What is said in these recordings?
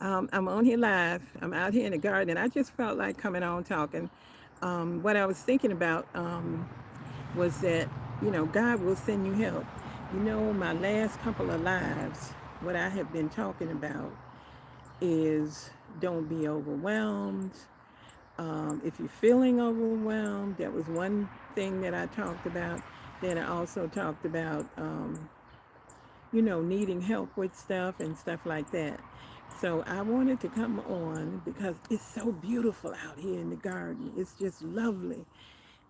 I'm on here live. I'm out here in the garden. I just felt like coming on talking. What I was thinking about was that, God will send you help. My last couple of lives, what I have been talking about is don't be overwhelmed. If you're feeling overwhelmed, that was one thing that I talked about. Then I also talked about, needing help with stuff and stuff like that. So I wanted to come on because it's so beautiful out here in the garden. It's just lovely.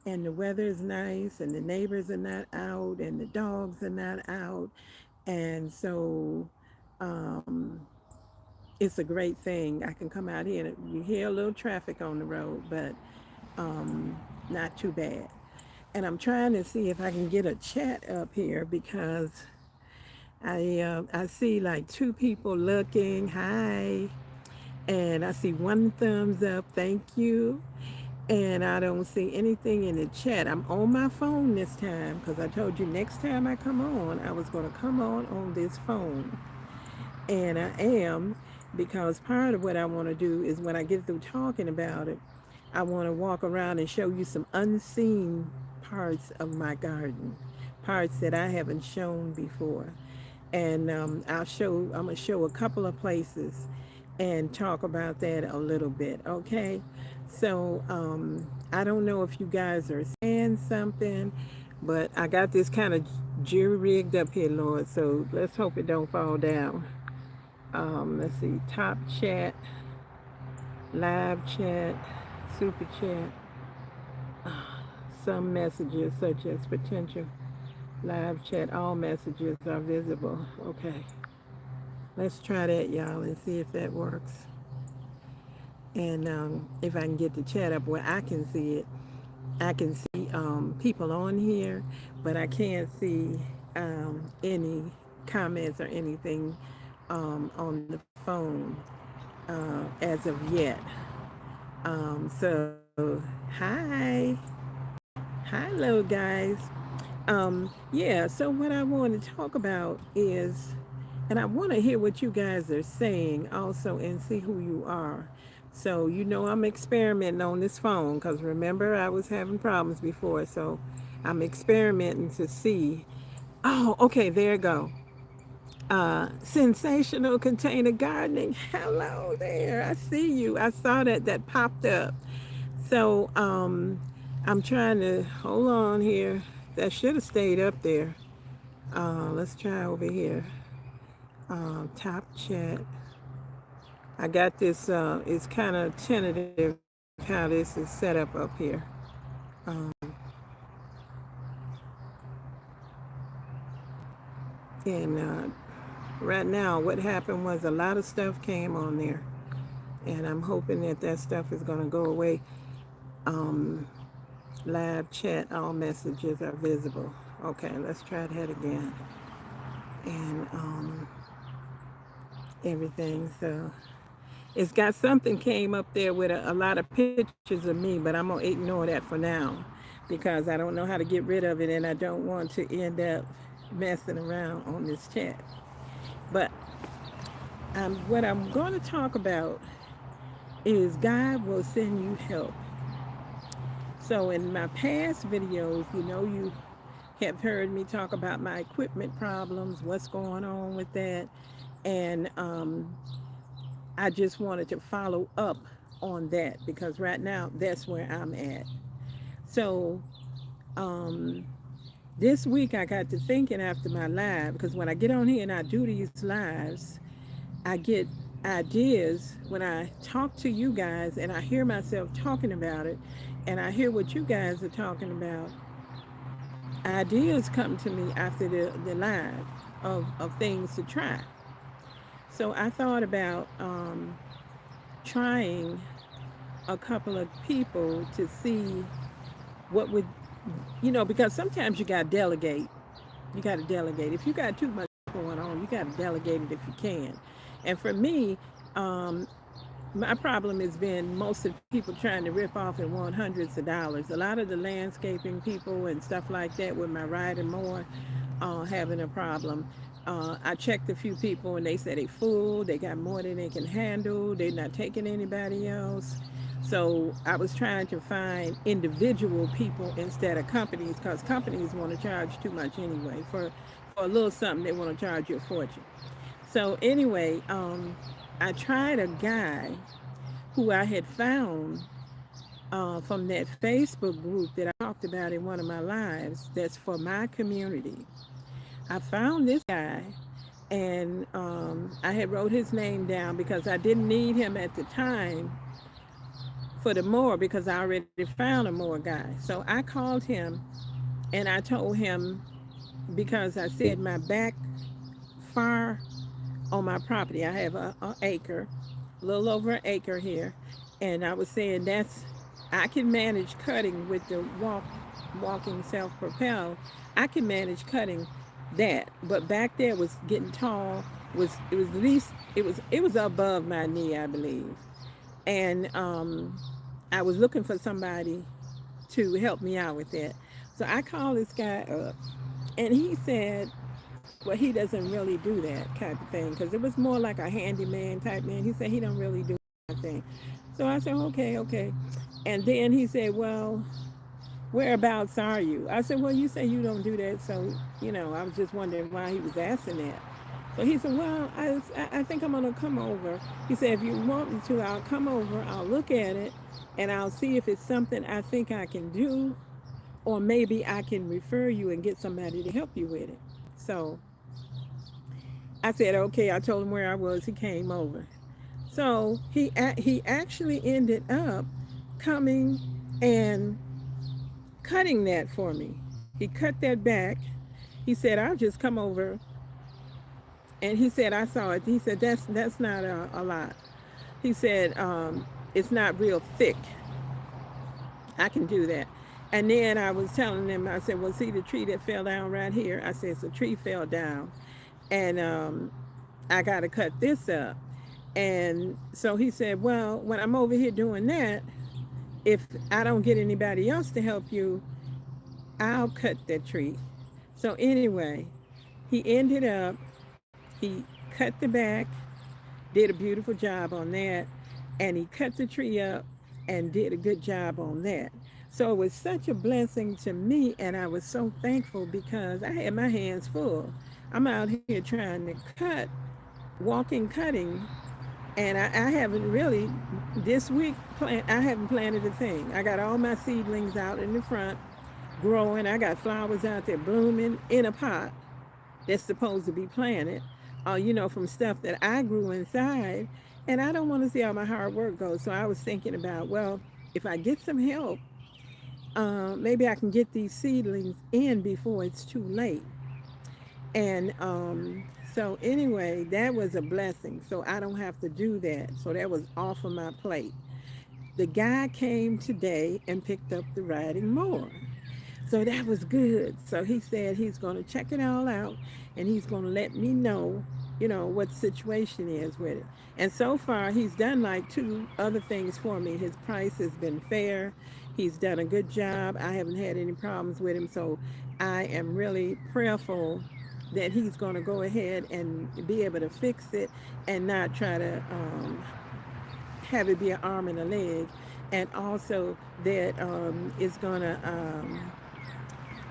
And the weather is nice, and the neighbors are not out, and the dogs are not out. And so um, it's a great thing. I can come out here and you hear a little traffic on the road, but not too bad. And I'm trying to see if I can get a chat up here because I see like two people looking. Hi. And I see one thumbs up. Thank you. And I don't see anything in the chat. I'm on my phone this time because I told you next time I come on, I was going to come on this phone. And I am, because part of what I want to do is when I get through talking about it, I want to walk around and show you some unseen parts of my garden, parts that I haven't shown before. And I'm gonna show a couple of places and talk about that a little bit, okay? So I don't know if you guys are saying something, but I got this kind of jury rigged up here, Lord. So let's hope it don't fall down. Let's see, top chat, live chat, super chat, some messages such as potential live chat, all messages are visible. Okay, let's try that, y'all, and see if that works. And if I can get the chat up where I can see it, I can see people on here, but I can't see any comments or anything on the phone as of yet. So, hi. Hi, little guys. Yeah, so what I want to talk about is, and I want to hear what you guys are saying also and see who you are. So, I'm experimenting on this phone because remember, I was having problems before. So, I'm experimenting to see. Oh, okay, there you go. Sensational container gardening. Hello there. I see you. I saw that popped up. So, I'm trying to hold on here. That should have stayed up there. Let's try over here. Top chat. I got this. It's kind of tentative how this is set up here. Um, and right now, what happened was a lot of stuff came on there, and I'm hoping that stuff is going to go away. Um, Live chat, all messages are visible. Okay, let's try that again. And everything. So it's got something came up there with a lot of pictures of me, but I'm gonna ignore that for now because I don't know how to get rid of it, and I don't want to end up messing around on this chat. But what I'm going to talk about is God will send you help. So in my past videos, you have heard me talk about my equipment problems, what's going on with that, and I just wanted to follow up on that because right now that's where I'm at. So um, this week I got to thinking after my live because when I get on here and I do these lives, I get ideas when I talk to you guys and I hear myself talking about it and I hear what you guys are talking about. Ideas come to me after the live of things to try. So I thought about trying a couple of people to see what would, because sometimes you got to delegate. You got to delegate. If you got too much going on, you got to delegate it if you can. And for me, um, my problem has been most of the people trying to rip off and want hundreds of dollars. A lot of the landscaping people and stuff like that with my ride and more having a problem. I checked a few people and they said they full, they got more than they can handle, they're not taking anybody else. So I was trying to find individual people instead of companies because companies want to charge too much anyway. For a little something, they want to charge you a fortune. So anyway, I tried a guy who I had found from that Facebook group that I talked about in one of my lives that's for my community. I found this guy and I had wrote his name down because I didn't need him at the time for the mower because I already found a mower guy. So I called him and I told him because I said my back far on my property, I have a acre, a little over an acre here, and I was saying that's I can manage cutting with the walking self propel. I can manage cutting that, but back there was getting tall. It was at least it was above my knee, I believe, and I was looking for somebody to help me out with that. So I called this guy up, and he said, well, he doesn't really do that type of thing because it was more like a handyman type man. He said he don't really do that thing. So I said, okay, okay. And then he said, well, whereabouts are you? I said, well, you say you don't do that. So, I was just wondering why he was asking that. So he said, well, I think I'm going to come over. He said, if you want me to, I'll come over, I'll look at it, and I'll see if it's something I think I can do, or maybe I can refer you and get somebody to help you with it. So I said, okay. I told him where I was. He came over. So he actually ended up coming and cutting that for me. He cut that back. He said, I'll just come over. And he said, I saw it. He said, that's not a lot. He said, it's not real thick. I can do that. And then I was telling him, I said, well, see the tree that fell down right here? I said, the tree fell down. And I got to cut this up. And so he said, well, when I'm over here doing that, if I don't get anybody else to help you, I'll cut that tree. So anyway, he ended up, he cut the back, did a beautiful job on that, and he cut the tree up and did a good job on that. So it was such a blessing to me, and I was so thankful because I had my hands full. I'm out here trying to cut, walking, cutting, and I haven't really, this week, I haven't planted a thing. I got all my seedlings out in the front, growing. I got flowers out there blooming in a pot that's supposed to be planted, from stuff that I grew inside. And I don't want to see how my hard work goes. So I was thinking about, well, if I get some help, maybe I can get these seedlings in before it's too late. And so anyway, that was a blessing. So I don't have to do that. So that was off of my plate. The guy came today and picked up the riding mower. So that was good. So he said he's going to check it all out and he's going to let me know, what the situation is with it. And so far, he's done like two other things for me. His price has been fair. He's done a good job. I haven't had any problems with him. So I am really prayerful that he's going to go ahead and be able to fix it and not try to have it be an arm and a leg. And also that it's going to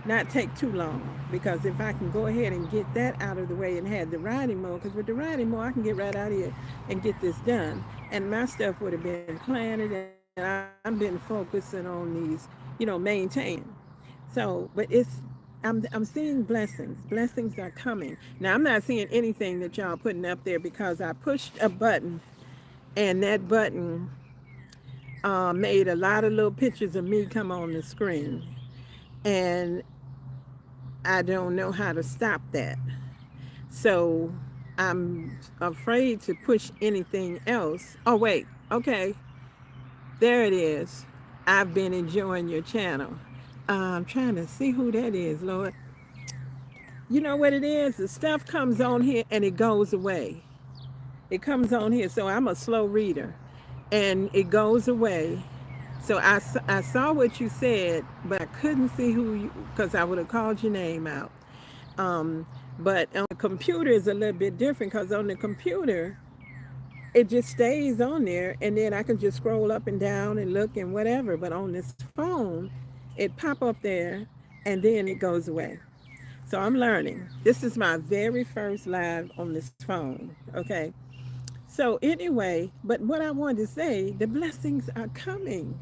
not take too long, because if I can go ahead and get that out of the way and have the riding mower, because with the riding mower I can get right out here and get this done, and my stuff would have been planted and I've been focusing on these, maintaining. So, but I'm seeing blessings are coming. Now I'm not seeing anything that y'all putting up there because I pushed a button and that button made a lot of little pictures of me come on the screen, and I don't know how to stop that. So I'm afraid to push anything else. Oh, wait. Okay. There it is. I've been enjoying your channel. I'm trying to see who that is, Lord. You know what it is? The stuff comes on here and it goes away. It comes on here. So I'm a slow reader and it goes away. So I saw what you said, but I couldn't see who you, because I would have called your name out. But on the computer is a little bit different because on the computer, it just stays on there and then I can just scroll up and down and look and whatever. But on this phone, it pop up there and then it goes away. So I'm learning. This is my very first live on this phone. Okay. So anyway, but what I wanted to say, the blessings are coming.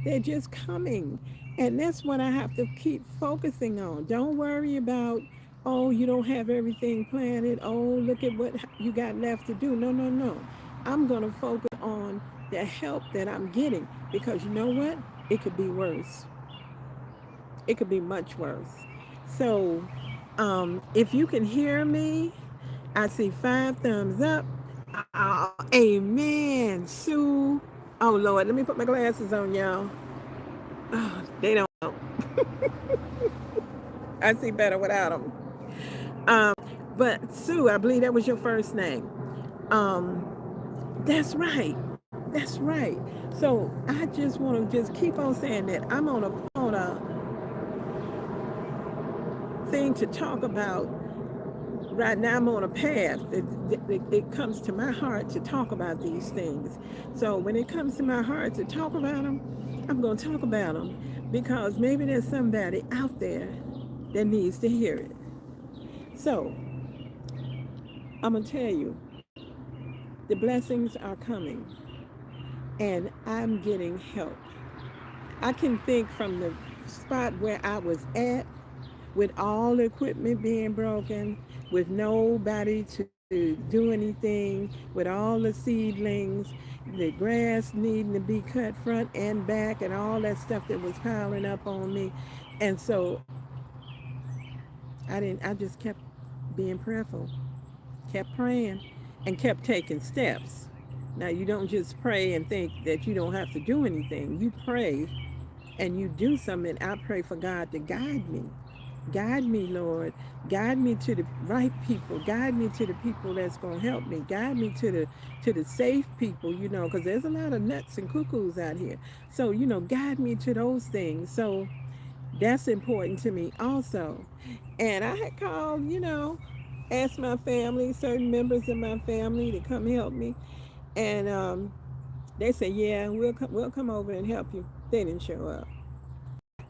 They're just coming. And that's what I have to keep focusing on. Don't worry about, oh, you don't have everything planned. Oh, look at what you got left to do. No, no, no. I'm going to focus on the help that I'm getting because you know what? It could be worse. It could be much worse. So if you can hear me, I see 5 thumbs up. Oh, amen, Sue. Oh, Lord, let me put my glasses on, y'all. Oh, they don't. I see better without them. Um, but Sue, I believe that was your first name. Um, that's right. That's right. So I just want to just keep on saying that I'm on a thing to talk about right now. I'm on a path. It comes to my heart to talk about these things. So when it comes to my heart to talk about them, I'm going to talk about them because maybe there's somebody out there that needs to hear it. So I'm going to tell you, the blessings are coming and I'm getting help. I can think from the spot where I was at with all the equipment being broken, with nobody to do anything, with all the seedlings, the grass needing to be cut front and back, and all that stuff that was piling up on me. And so I just kept being prayerful, kept praying, and kept taking steps. Now, you don't just pray and think that you don't have to do anything. You pray and you do something. I pray for God to guide me. Guide me, Lord. Guide me to the right people. Guide me to the people that's going to help me. Guide me to the safe people, because there's a lot of nuts and cuckoos out here. So, guide me to those things. So that's important to me also. And I had called, asked my family, certain members of my family to come help me. And they said, yeah, we'll come over and help you. They didn't show up.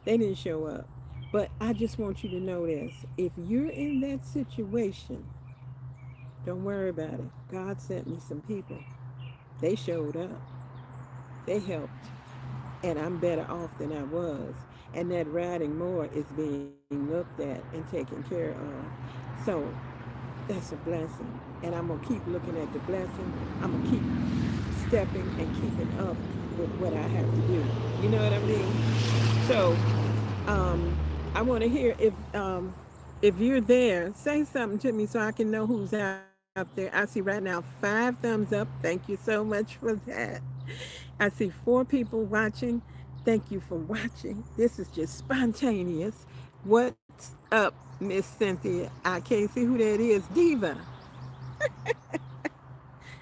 They didn't show up. But I just want you to know this. If you're in that situation, don't worry about it. God sent me some people. They showed up. They helped. And I'm better off than I was. And that writing more is being looked at and taken care of. So that's a blessing. And I'm going to keep looking at the blessing. I'm going to keep stepping and keeping up with what I have to do. You know what I mean? So I want to hear if you're there, say something to me so I can know who's out there. I see right now 5 thumbs up. Thank you so much for that. I see 4 people watching. Thank you for watching. This is just spontaneous. What's up, Miss Cynthia? I can't see who that is. Diva.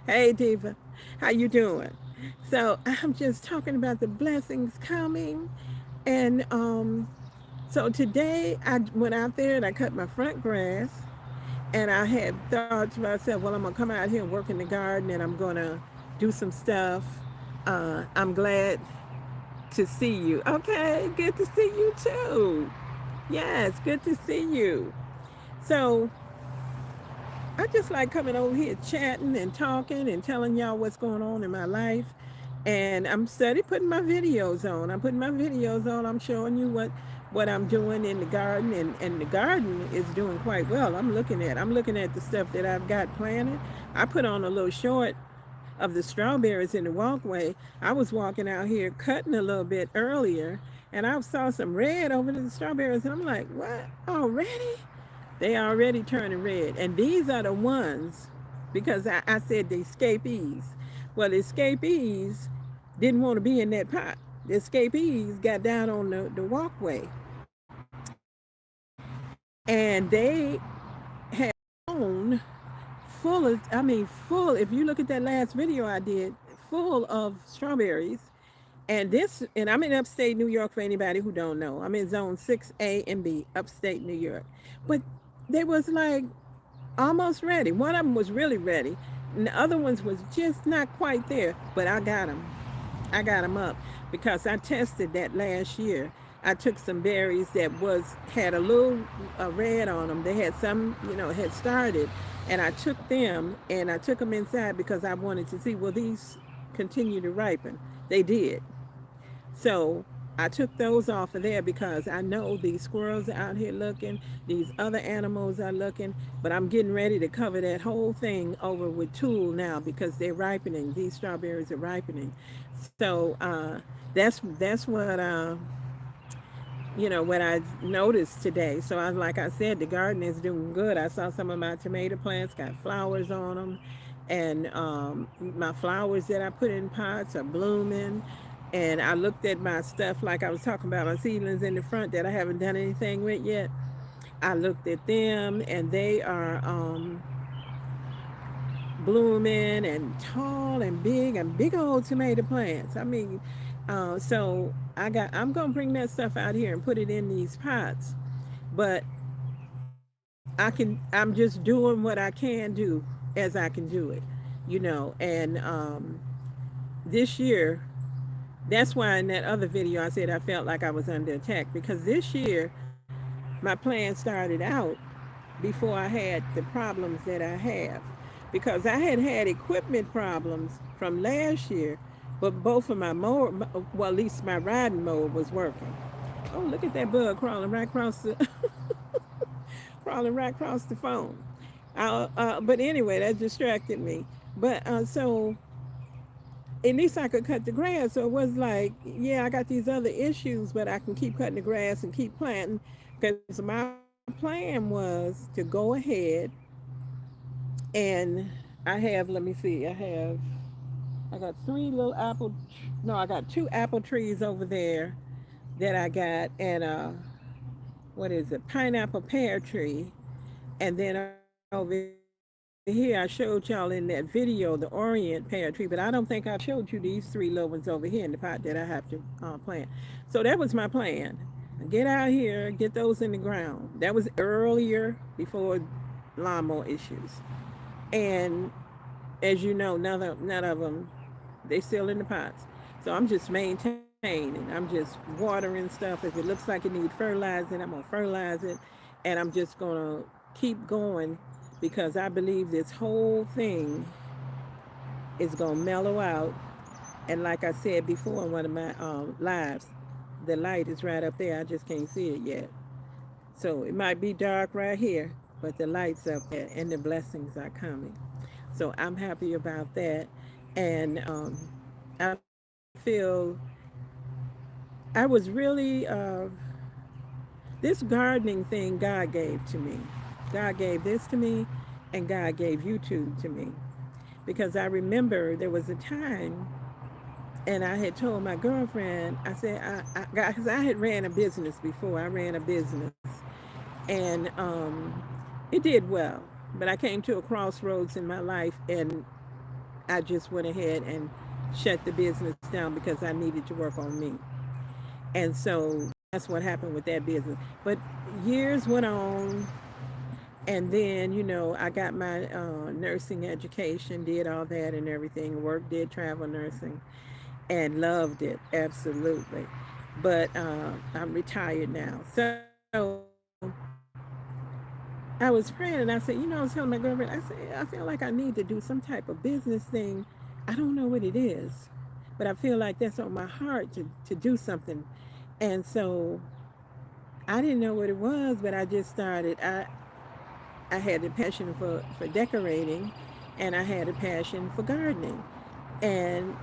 Hey, Diva. How you doing? So I'm just talking about the blessings coming. And so today I went out there and I cut my front grass. And I had thought to myself, well, I'm going to come out here and work in the garden and I'm going to do some stuff. I'm glad to see you. Okay, good to see you too. Yes, good to see you. So I just like coming over here chatting and talking and telling y'all what's going on in my life. And I'm steady putting my videos on. I'm putting my videos on. I'm showing you what I'm doing in the garden, and the garden is doing quite well. I'm looking at the stuff that I've got planted. I put on a little short of the strawberries in the walkway. I was walking out here cutting a little bit earlier, and I saw some red over the strawberries, and I'm like, what? Already? They already turning red. And these are the ones, because I said the escapees. Well, the escapees didn't want to be in that pot. The escapees got down on the walkway. And they had grown full. If you look at that last video I did, full of strawberries. And I'm in upstate New York for anybody who don't know. I'm in zone 6A and B, upstate New York. But they was like almost ready. One of them was really ready, and the other ones was just not quite there. But I got them. I got them up because I tested that last year. I took some berries that was had a little red on them. They had some, had started, and I took them and I took them inside because I wanted to see will these continue to ripen. They did. So I took those off of there because I know these squirrels are out here looking, these other animals are looking, but I'm getting ready to cover that whole thing over with tulle now because they're ripening. These strawberries are ripening. So that's what I noticed today. So like I said, the garden is doing good. I saw some of my tomato plants got flowers on them, and my flowers that I put in pots are blooming. And I looked at my stuff like I was talking about my seedlings in the front that I haven't done anything with yet. I looked at them and they are blooming and tall and big old tomato plants. I mean, so I'm gonna bring that stuff out here and put it in these pots. But I'm just doing what I can do as I can do it. And this year, that's why in that other video I said I felt like I was under attack because this year my plan started out before I had the problems that I have because I had equipment problems from last year, but both of my mower, well, at least my riding mower was working. Oh, look at that bug crawling right across the crawling right across the phone. But anyway, that distracted me. But so at least I could cut the grass. So it was like, yeah, I got these other issues, but I can keep cutting the grass and keep planting because my plan was to go ahead and I have, let me see, I got three little no, I got two apple trees over there that I got, and what is it, pineapple pear tree, and then over here I showed y'all in that video the Orient pear tree, but I don't think I showed you these three little ones over here in the pot that I have to plant. So that was my plan. Get out here, get those in the ground. That was earlier before lawnmower issues. And as you know, none of them, they still in the pots. So I'm just maintaining. I'm just watering stuff. If it looks like it needs fertilizing, I'm gonna fertilize it, and I'm just gonna keep going because I believe this whole thing is gonna mellow out. And like I said before in one of my lives, the light is right up there. I just can't see it yet. So it might be dark right here, but the light's up there, and the blessings are coming. So I'm happy about that, and I feel I was really this gardening thing God gave to me. God gave this to me, and God gave YouTube to me because I remember there was a time, and I had told my girlfriend, I said, because I had ran a business before. I ran a business, and it did well, but I came to a crossroads in my life, and I just went ahead and shut the business down because I needed to work on me. And so that's what happened with that business. But years went on, and then, I got my nursing education, did all that and everything, worked, did travel nursing, and loved it, absolutely. But I'm retired now. So I was praying and I said, I was telling my girlfriend, I said, I feel like I need to do some type of business thing. I don't know what it is, but I feel like that's on my heart to do something. And so I didn't know what it was, but I just started. I had a passion for decorating, and I had a passion for gardening. And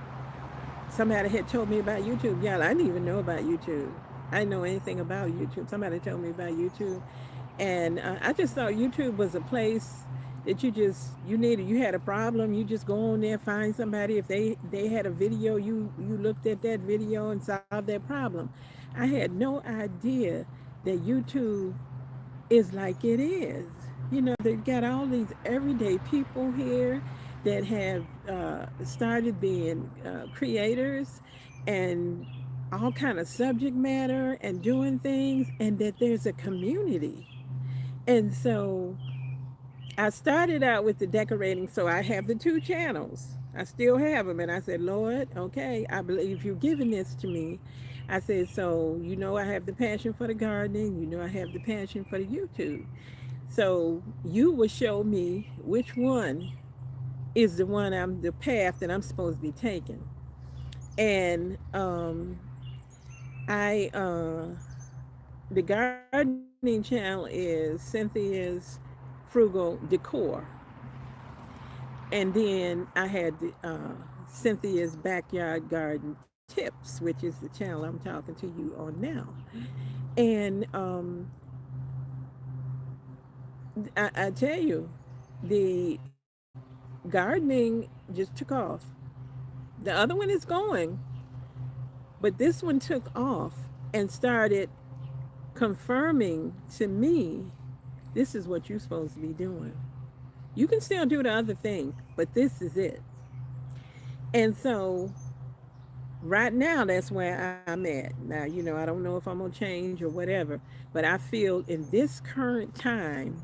somebody had told me about YouTube. Yeah, I didn't even know about YouTube. I didn't know anything about YouTube. Somebody told me about YouTube, and I just thought YouTube was a place that you had a problem, you just go on there, find somebody. If they had a video, you looked at that video and solved that problem. I had no idea that YouTube is like it is. They've got all these everyday people here that have started being creators and all kind of subject matter and doing things, and that there's a community. And so I started out with the decorating, so I have the two channels. I still have them. And I said, Lord, okay, I believe you're giving this to me. I said, so you know, I have the passion for the gardening, you know, I have the passion for the YouTube. So you will show me which one is the path that I'm supposed to be taking. And I, the gardening channel is Cynthia's Frugal Decor. And then I had Cynthia's Backyard Garden Tips, which is the channel I'm talking to you on now. And I tell you, the gardening just took off. The other one is going, but this one took off and started confirming to me this is what you're supposed to be doing. You can still do the other thing, but this is it. And so right now that's where I'm at. Now, you know, I don't know if I'm gonna change or whatever, but I feel in this current time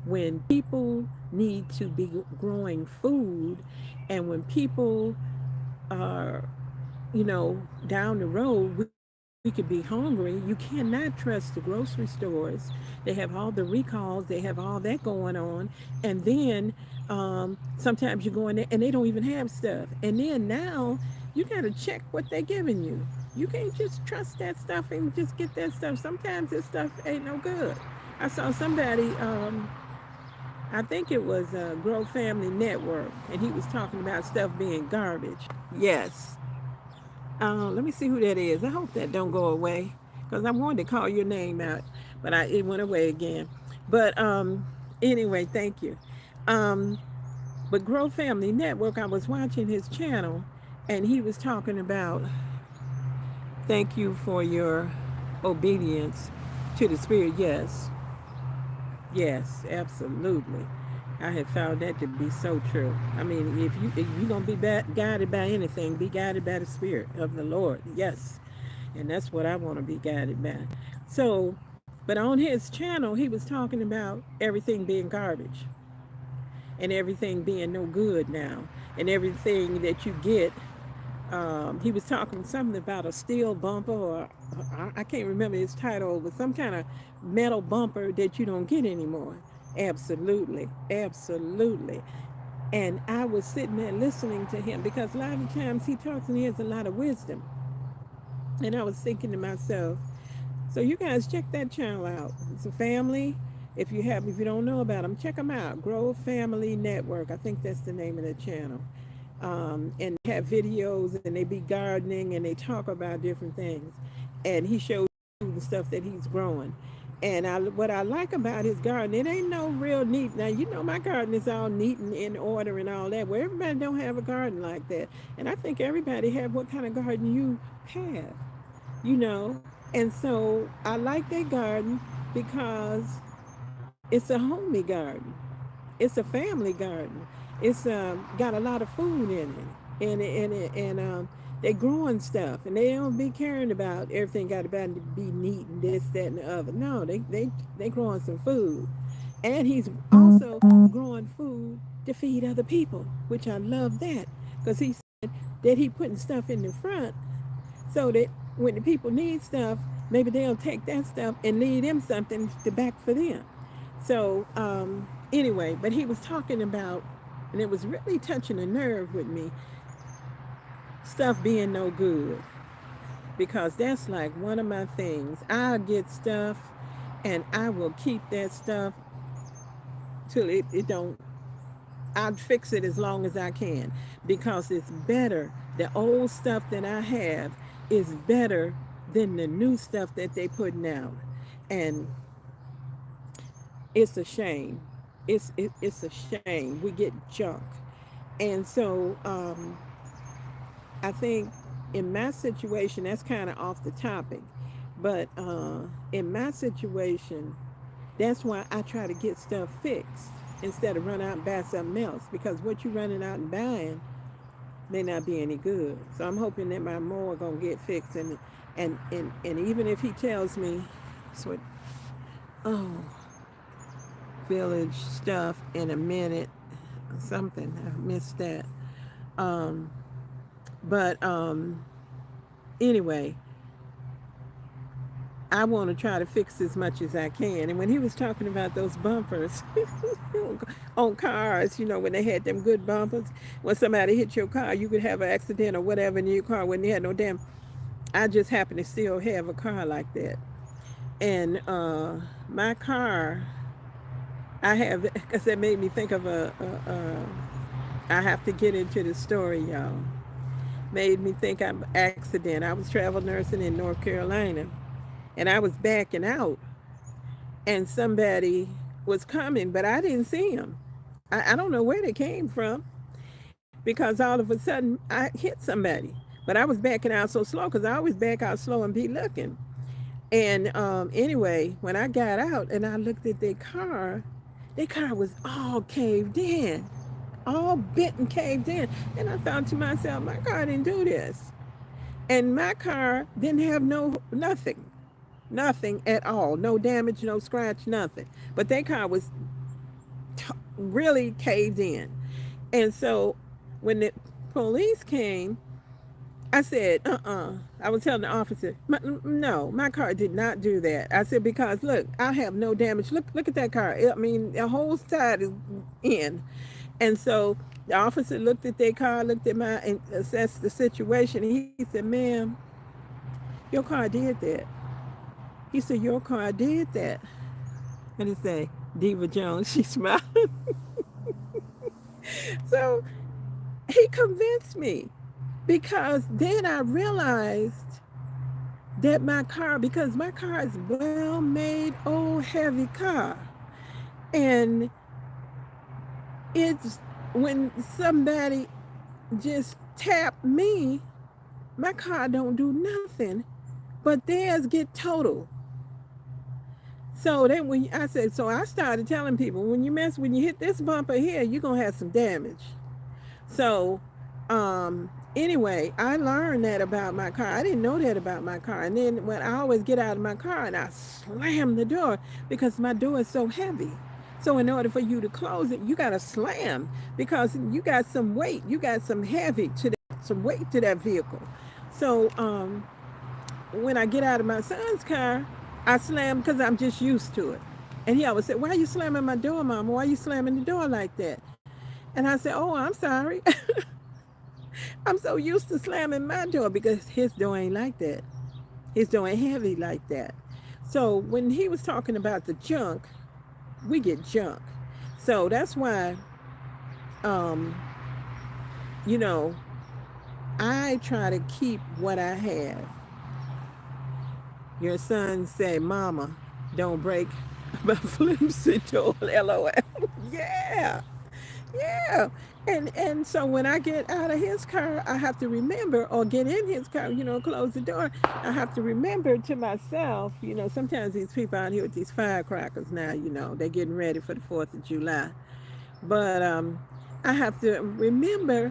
when people need to be growing food and when people are, you know, down the road, we could be hungry. You cannot trust the grocery stores. They have all the recalls, they have all that going on. And then sometimes you go in there and they don't even have stuff. And then now you got to check what they're giving you. You can't just trust that stuff and just get that stuff. Sometimes this stuff ain't no good. I saw somebody, I think it was Grow Family Network, and he was talking about stuff being garbage. Yes. Let me see who that is. I hope that don't go away because I wanted to call your name out, but it went away again. But anyway, thank you. Um, but Grow Family Network, I was watching his channel, and he was talking about thank you for your obedience to the Spirit. Yes, yes, absolutely. I have found that to be so true. I mean, if you gonna be guided by anything, be guided by the Spirit of the Lord. Yes, and that's what I want to be guided by. So, but on his channel, he was talking about everything being garbage and everything being no good now, and everything that you get. He was talking something about a steel bumper, or I can't remember his title, but some kind of metal bumper that you don't get anymore. Absolutely, absolutely. And I was sitting there listening to him because a lot of times he talks and he has a lot of wisdom. And I was thinking to myself, so you guys check that channel out. It's a family. If you don't know about them, check them out. Grow Family Network. I think that's the name of the channel. And they have videos and they be gardening and they talk about different things. And he shows you the stuff that he's growing. And what I like about his garden, it ain't no real neat. Now you know my garden is all neat and in order and all that. Well, everybody don't have a garden like that, and I think everybody have what kind of garden you have, you know. And so I like that garden because it's a homey garden. It's a family garden. It's got a lot of food in it, and they growing stuff, and they don't be caring about everything got to be neat and this, that, and the other. No, they growing some food, and he's also growing food to feed other people, which I love that because he said that he putting stuff in the front so that when the people need stuff, maybe they'll take that stuff and leave them something to back for them. So anyway, but he was talking about, and it was really touching a nerve with me, stuff being no good. Because that's like one of my things. I'll get stuff and I will keep that stuff till it don't, I'll fix it as long as I can. Because it's better. The old stuff that I have is better than the new stuff that they putting out. And it's a shame. It's a shame. We get junk. And so I think in my situation, that's kind of off the topic, but in my situation, that's why I try to get stuff fixed instead of run out and buy something else because what you running out and buying may not be any good. So I'm hoping that my mower gonna get fixed and even if he tells me, so oh Village stuff in a minute. Something I missed that. Um, but anyway, I want to try to fix as much as I can. And when he was talking about those bumpers on cars, when they had them good bumpers, when somebody hit your car, you could have an accident or whatever in your car when they had no damn. I just happen to still have a car like that. And my car, I have, because that made me think of I have to get into the story, y'all. Made me think of an accident. I was travel nursing in North Carolina, and I was backing out, and somebody was coming, but I didn't see him. I don't know where they came from because all of a sudden I hit somebody, but I was backing out so slow because I always back out slow and be looking. And anyway, when I got out and I looked at their car was all caved in, all bent and caved in. And I thought to myself, my car didn't do this. And my car didn't have nothing at all, no damage, no scratch, nothing. But their car was really caved in. And so when the police came, I said, I was telling the officer, no, my car did not do that. I said, because look, I have no damage. Look at that car. I mean, the whole side is in. And so the officer looked at their car, looked at mine, and assessed the situation. And he said, ma'am, your car did that. He said, your car did that. And he said, Diva Jones, she smiled. So he convinced me. Because then I realized that because my car is well made, old, heavy car. And it's when somebody just tap me, my car don't do nothing, but theirs get total. So then so I started telling people, when you hit this bumper here, you're going to have some damage. So, anyway, I learned that about my car. I didn't know that about my car. And then when I always get out of my car and I slam the door because my door is so heavy. So in order for you to close it, you got to slam because you got some weight. You got some some weight to that vehicle. So when I get out of my son's car, I slam because I'm just used to it. And he always said, why are you slamming my door, Mama? Why are you slamming the door like that? And I said, oh, I'm sorry. I'm so used to slamming my door because his door ain't like that. His door ain't heavy like that. So when he was talking about the junk, we get junk. So that's why, um, you know, I try to keep what I have. Your son say, Mama, don't break my flimsy door, LOL. Yeah. Yeah. And so when I get out of his car, I have to remember, or get in his car, close the door. I have to remember to myself, sometimes these people out here with these firecrackers now, they're getting ready for the 4th of July. But I have to remember,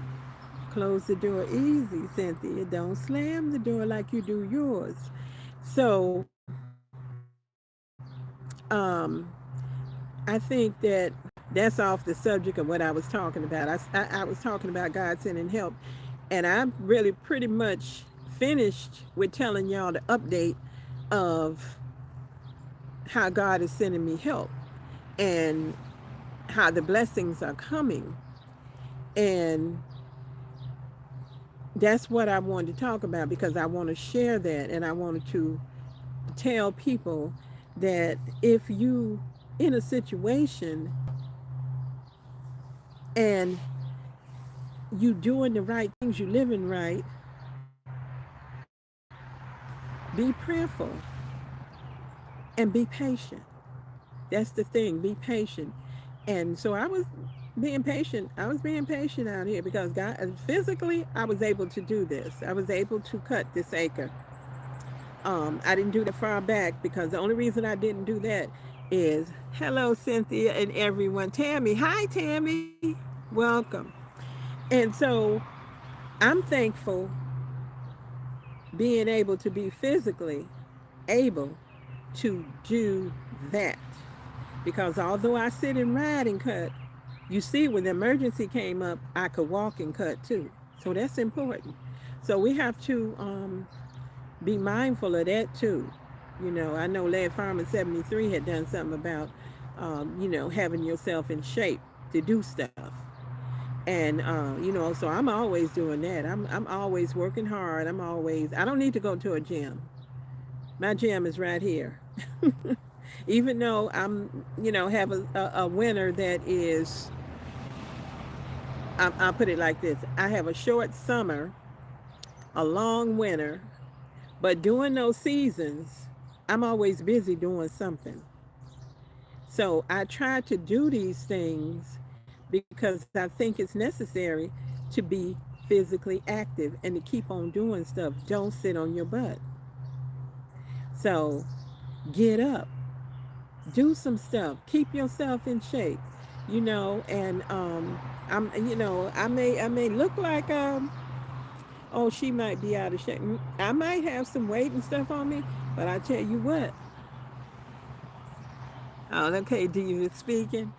close the door easy, Cynthia. Don't slam the door like you do yours. So I think that's off the subject of what I was talking about. I was talking about God sending help, and I'm really pretty much finished with telling y'all the update of how God is sending me help and how the blessings are coming. And that's what I wanted to talk about because I want to share that, and I wanted to tell people that if you in a situation and you doing the right things, you living right, be prayerful and be patient. That's the thing, be patient. And so I was being patient. I was being patient out here because God, physically, I was able to do this. I was able to cut this acre. I didn't do that far back because the only reason I didn't do that is, hello, Cynthia and everyone. Tammy, hi, Tammy. Welcome. And so I'm thankful being able to be physically able to do that Because although I sit and ride and cut, you see, when the emergency came up, I could walk and cut too. So that's important. So we have to be mindful of that too. You know, I know Lead Farmer 73 had done something about, having yourself in shape to do stuff. And, so I'm always doing that. I'm always working hard. I don't need to go to a gym. My gym is right here. Even though have a winter that is, I'll put it like this: I have a short summer, a long winter, but during those seasons, I'm always busy doing something. So I try to do these things because I think it's necessary to be physically active and to keep on doing stuff. Don't sit on your butt. So get up, do some stuff, keep yourself in shape, and I may look like oh, she might be out of shape. I might have some weight and stuff on me, but I tell you what. Oh, okay, do you speaking?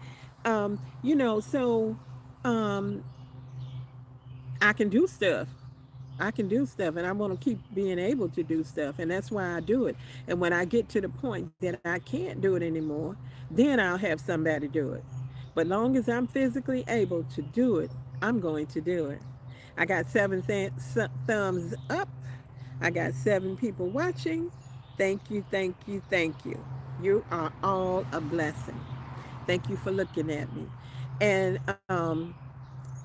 So um, I can do stuff. I can do stuff, and I want to keep being able to do stuff, and that's why I do it. And when I get to the point that I can't do it anymore, then I'll have somebody do it. But long as I'm physically able to do it, I'm going to do it. I got thumbs up. I got 7 people watching. Thank you, thank you, thank you. You are all a blessing. Thank you for looking at me. And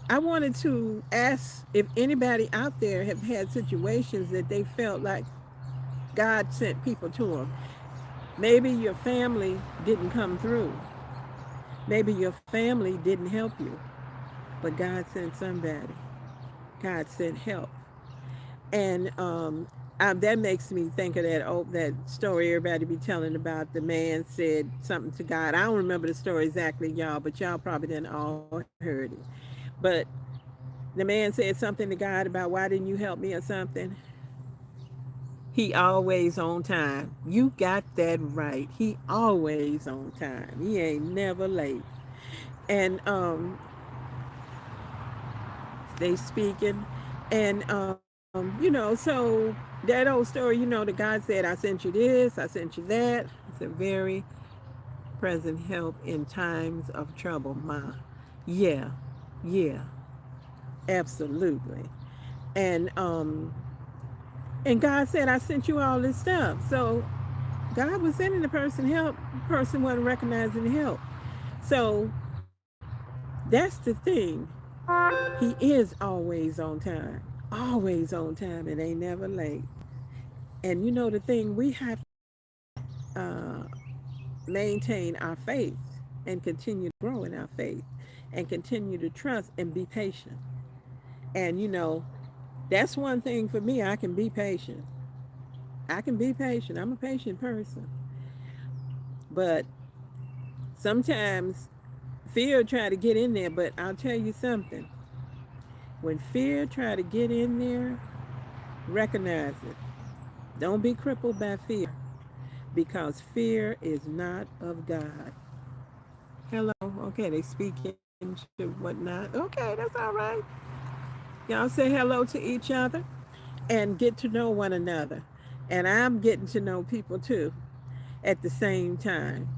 I wanted to ask if anybody out there have had situations that they felt like God sent people to them. Maybe your family didn't come through. Maybe your family didn't help you, but God sent somebody. God sent help. And that makes me think of that story everybody be telling about the man said something to God. I don't remember the story exactly, y'all, but y'all probably didn't all heard it. But the man said something to God about why didn't you help me or something. He always on time. You got that right. He always on time. He ain't never late. And they speaking, and so that old story, the God said, I sent you this, I sent you that. It's a very present help in times of trouble, ma. Yeah, yeah, absolutely. And um and God said, I sent you all this stuff. So God was sending the person help. The person wasn't recognizing the help. So that's the thing. He is always on time. Always on time and ain't never late. And the thing, we have to maintain our faith and continue to grow in our faith and continue to trust and be patient. And that's one thing for me. I can be patient. I can be patient. I'm a patient person. But sometimes fear try to get in there. But I'll tell you something. When fear try to get in there, recognize it. Don't be crippled by fear, because fear is not of God. Hello. Okay, they speak into whatnot. Okay, that's all right. Y'all say hello to each other and get to know one another. And I'm getting to know people too at the same time.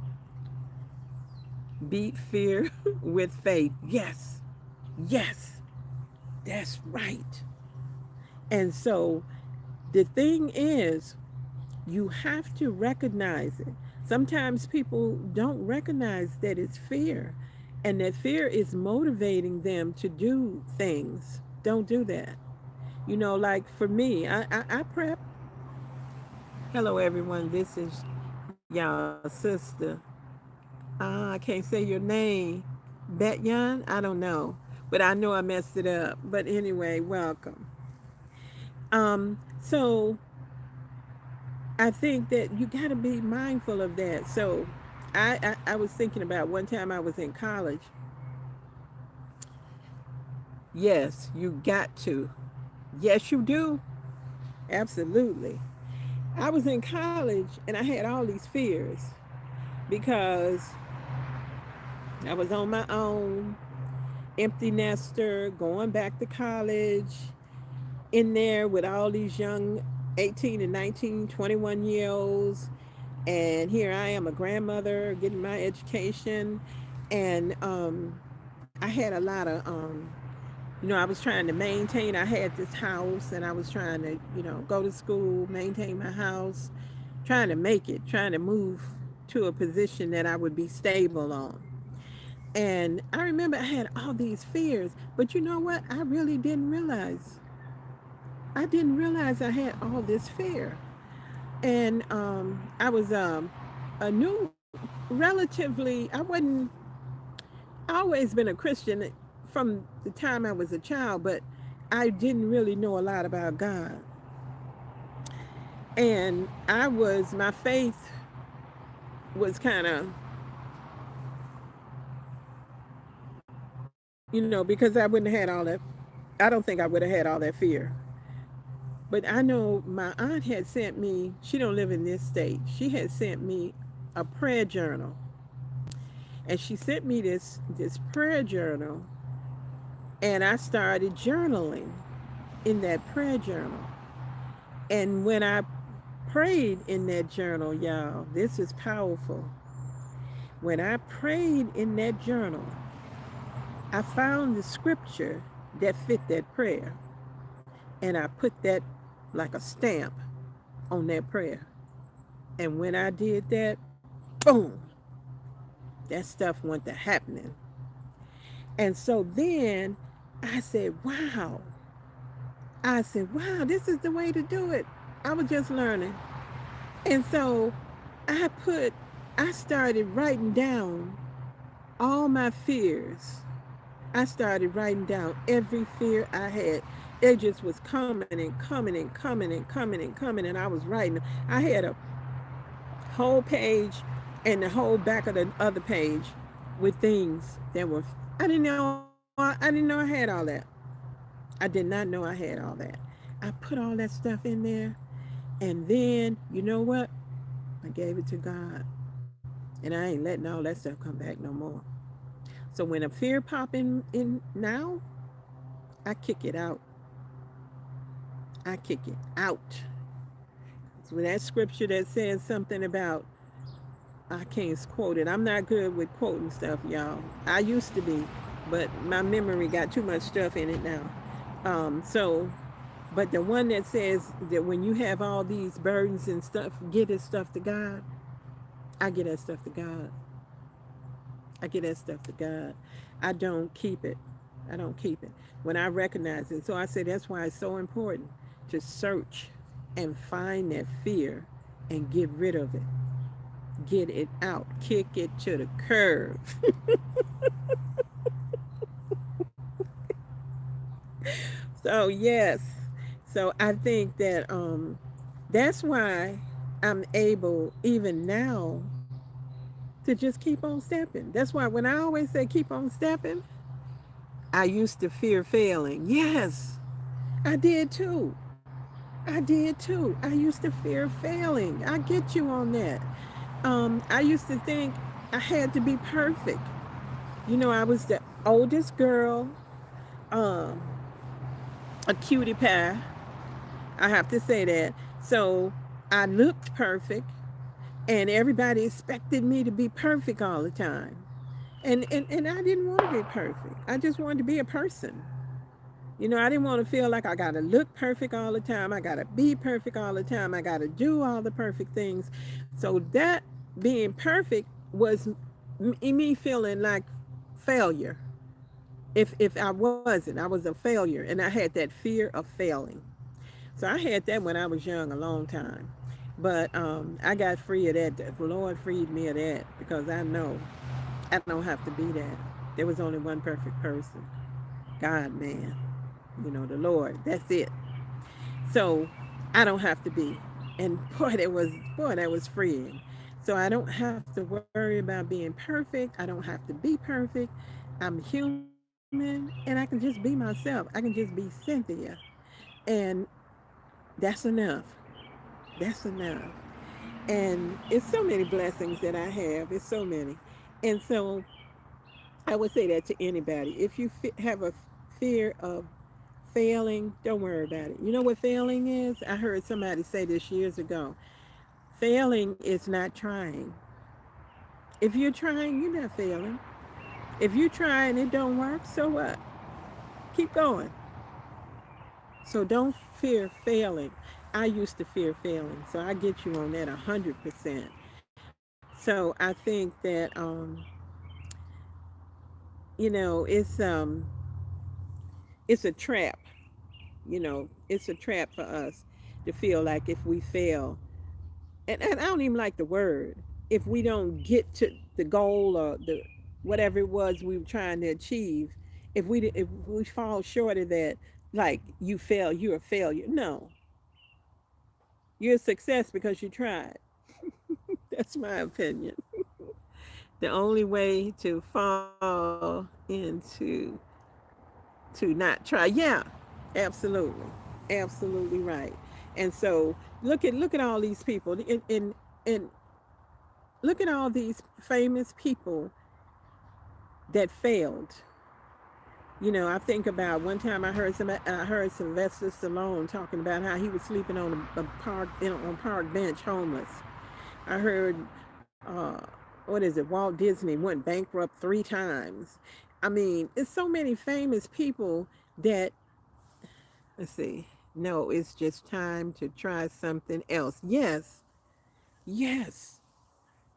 Beat fear with faith. Yes. Yes. That's right. And so the thing is, you have to recognize it. Sometimes people don't recognize that it's fear and that fear is motivating them to do things. Don't do that. Like for me, I prep. Hello, everyone. This is y'all sister. I can't say your name. Betyan? I don't know. But I know I messed it up. But anyway, welcome. So I think that you got to be mindful of that. So I was thinking about one time I was in college. Yes, you got to. Yes, you do. Absolutely. I was in college and I had all these fears because I was on my own, empty nester, going back to college, in there with all these young 18 and 19, 21-year olds. And here I am, a grandmother, getting my education. And I had a lot of, I was trying to maintain. I had this house and I was trying to, go to school, maintain my house, trying to make it, trying to move to a position that I would be stable on. And I remember I had all these fears, but you know what? I really didn't realize. I didn't realize I had all this fear. And I was a new, relatively, I wasn't, I always been a Christian from the time I was a child, but I didn't really know a lot about God. And my faith was kind of, because I wouldn't have had all that, I don't think I would have had all that fear. But I know my aunt had sent me, she don't live in this state, she had sent me a prayer journal. And she sent me this prayer journal, and I started journaling in that prayer journal. And when I prayed in that journal, y'all, this is powerful. When I prayed in that journal, I found the scripture that fit that prayer, and I put that like a stamp on that prayer. And when I did that, boom, that stuff went to happening. And so then I said, wow. I said, wow, this is the way to do it. I was just learning. And so I put, I started writing down all my fears. I started writing down every fear I had. It just was coming and coming and coming and coming and coming. And I was writing. I had a whole page and the whole back of the other page with things that were, I didn't know I had all that. I did not know I had all that. I put all that stuff in there, and then you know what? I gave it to God, and I ain't letting all that stuff come back no more. So when a fear pop in now, I kick it out. I kick it out. So that scripture that says something about, I can't quote it. I'm not good with quoting stuff, y'all. I used to be, but my memory got too much stuff in it now. So, but the one that says that when you have all these burdens and stuff, get this stuff to God. I get that stuff to God. I get that stuff to God. I don't keep it. I don't keep it. When I recognize it. So I say that's why it's so important to search and find that fear and get rid of it. Get it out. Kick it to the curb. So yes. So I think that that's why I'm able even now to just keep on stepping. That's why when I always say keep on stepping, I used to fear failing. Yes, I did too. I did too. I used to fear failing. I get you on that. I used to think I had to be perfect. I was the oldest girl, um, a cutie pie. I have to say that. So I looked perfect, and everybody expected me to be perfect all the time. And I didn't want to be perfect. I just wanted to be a person. I didn't want to feel like I got to look perfect all the time. I got to be perfect all the time. I got to do all the perfect things. So that being perfect was me feeling like failure. If I wasn't, I was a failure, and I had that fear of failing. So I had that when I was young, a long time. But I got free of that. The Lord freed me of that because I know I don't have to be that. There was only one perfect person, God, man. The Lord. That's it. So I don't have to be. And boy, that was freeing. So I don't have to worry about being perfect. I don't have to be perfect. I'm human, and I can just be myself. I can just be Cynthia. And that's enough. That's enough. And it's so many blessings that I have. It's so many. And so I would say that to anybody. If you have a fear of failing, don't worry about it. You know what failing is? I heard somebody say this years ago. Failing is not trying. If you're trying, you're not failing. If you try and it don't work, so what? Keep going. So don't fear failing. I used to fear failing, so I get you on that 100%. So I think that it's a trap. It's a trap for us to feel like if we fail, and I don't even like the word, if we don't get to the goal or the whatever it was we were trying to achieve, if we fall short of that, like you fail, you're a failure. No, you're a success because you tried. That's my opinion. The only way to fall into to not try, yeah, absolutely, absolutely right. And so look at all these people, and look at all these famous people that failed. I think about one time I heard Sylvester Stallone talking about how he was sleeping on a park on park bench, homeless. I heard, what is it? Walt Disney went bankrupt 3 times. I mean, it's so many famous people that, let's see, no, it's just time to try something else. Yes, yes,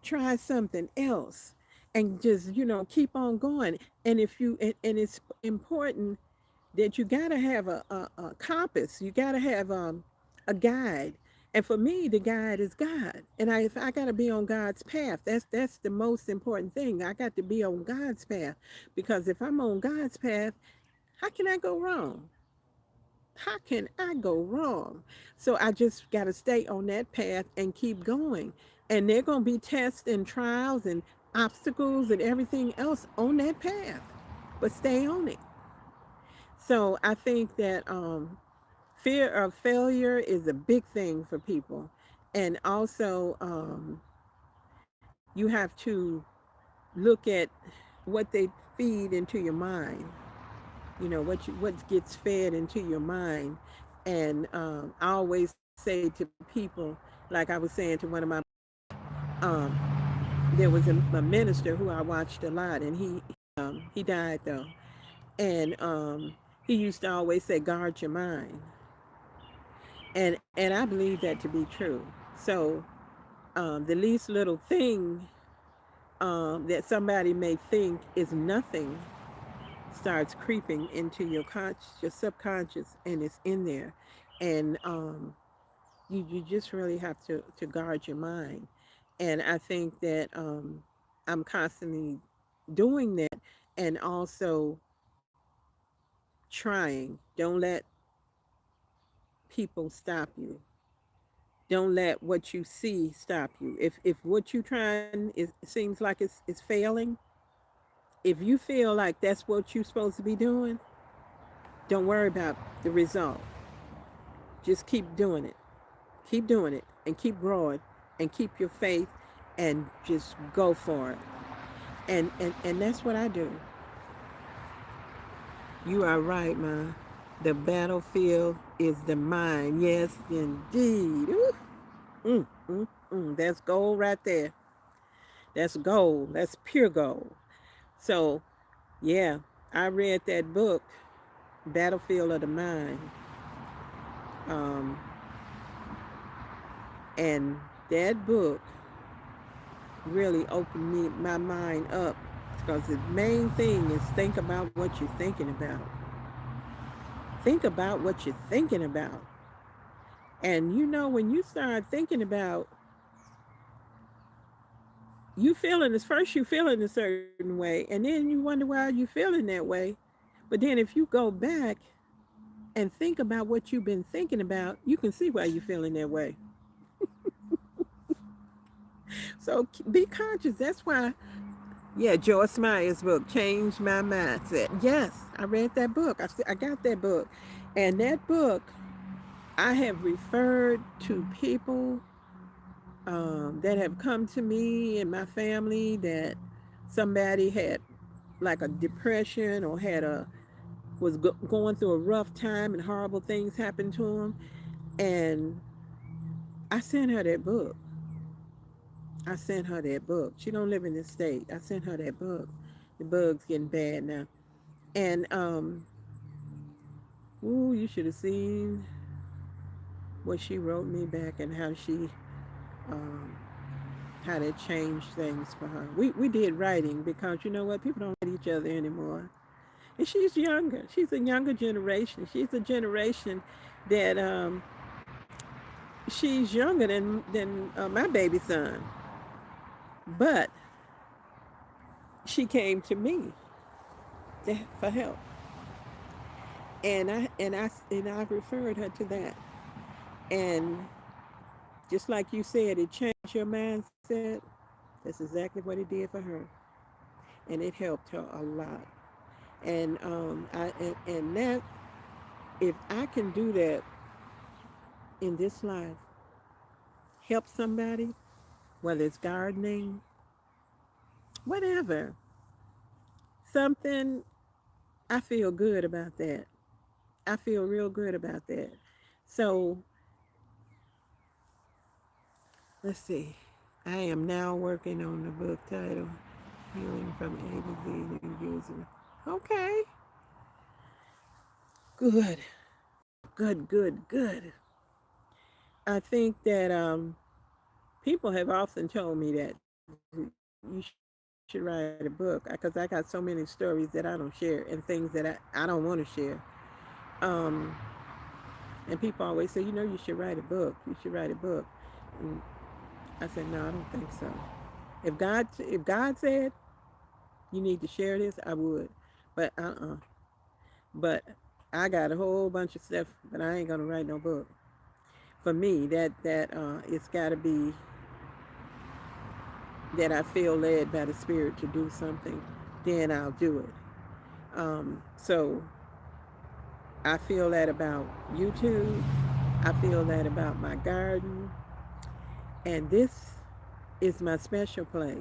try something else, and just keep on going. And if you and it's important that you got to have a compass. You got to have a guide. And for me, the guide is God. And if I got to be on God's path, that's the most important thing. I got to be on God's path, because if I'm on God's path, how can I go wrong? How can I go wrong? So I just got to stay on that path and keep going. And there are going to be tests and trials and obstacles and everything else on that path, but stay on it. So I think that fear of failure is a big thing for people. And also, you have to look at what they feed into your mind. What gets fed into your mind. And I always say to people, like I was saying to one of my, um, there was a minister who I watched a lot, and he died though, and he used to always say, "Guard your mind," and I believe that to be true. So the least little thing that somebody may think is nothing starts creeping into your subconscious, and it's in there, and you just really have to guard your mind. And I think that I'm constantly doing that, and also trying. Don't let people stop you. Don't let what you see stop you. If what you're trying seems like it's failing, if you feel like that's what you're supposed to be doing, don't worry about the result. Just keep doing it. Keep doing it and keep growing and keep your faith and just go for it. And that's what I do. You are right, Ma. The battlefield is the mind. Yes, indeed. Ooh. That's gold right there. That's gold. That's pure gold. So, yeah, I read that book, Battlefield of the Mind. Um, and that book really opened my mind up, because the main thing is think about what you're thinking about. Think about what you're thinking about. And when you start thinking about, you feeling this first, you feeling a certain way, and then you wonder why you feeling that way. But then if you go back and think about what you've been thinking about, you can see why you're feeling that way. So be conscious. That's why, yeah, Joyce Meyer's book, Change My Mindset. Yes, I read that book. I got that book. And that book, I have referred to people that have come to me and my family that somebody had like a depression or had a going through a rough time and horrible things happened to him. And I sent her that book. I sent her that book. She don't live in this state. I sent her that book. The bug's getting bad now. And ooh, you should have seen what she wrote me back and um, how that changed things for her. We did writing because you know what? People don't write each other anymore. And she's younger. She's a younger generation. She's a generation that she's younger than my baby son. But she came to me for help, and I referred her to that. And just like you said, it changed your mindset. That's exactly what it did for her, and it helped her a lot. And and that if I can do that in this life, help somebody, whether it's gardening, whatever, something, I feel good about that. I feel real good about that. So let's see. I am now working on the book title, Healing from A to Z and Using. Okay. Good. Good, good, good. I think that people have often told me that you should write a book because I got so many stories that I don't share and things that I don't want to share. Um, and people always say, you know, you should write a book. You should write a book. And I said, no, I don't think so. If God said you need to share this, I would. But But I got a whole bunch of stuff, but I ain't gonna write no book. For me, that it's got to be that I feel led by the Spirit to do something, then I'll do it. So I feel that about YouTube. I feel that about my garden, and this is my special place.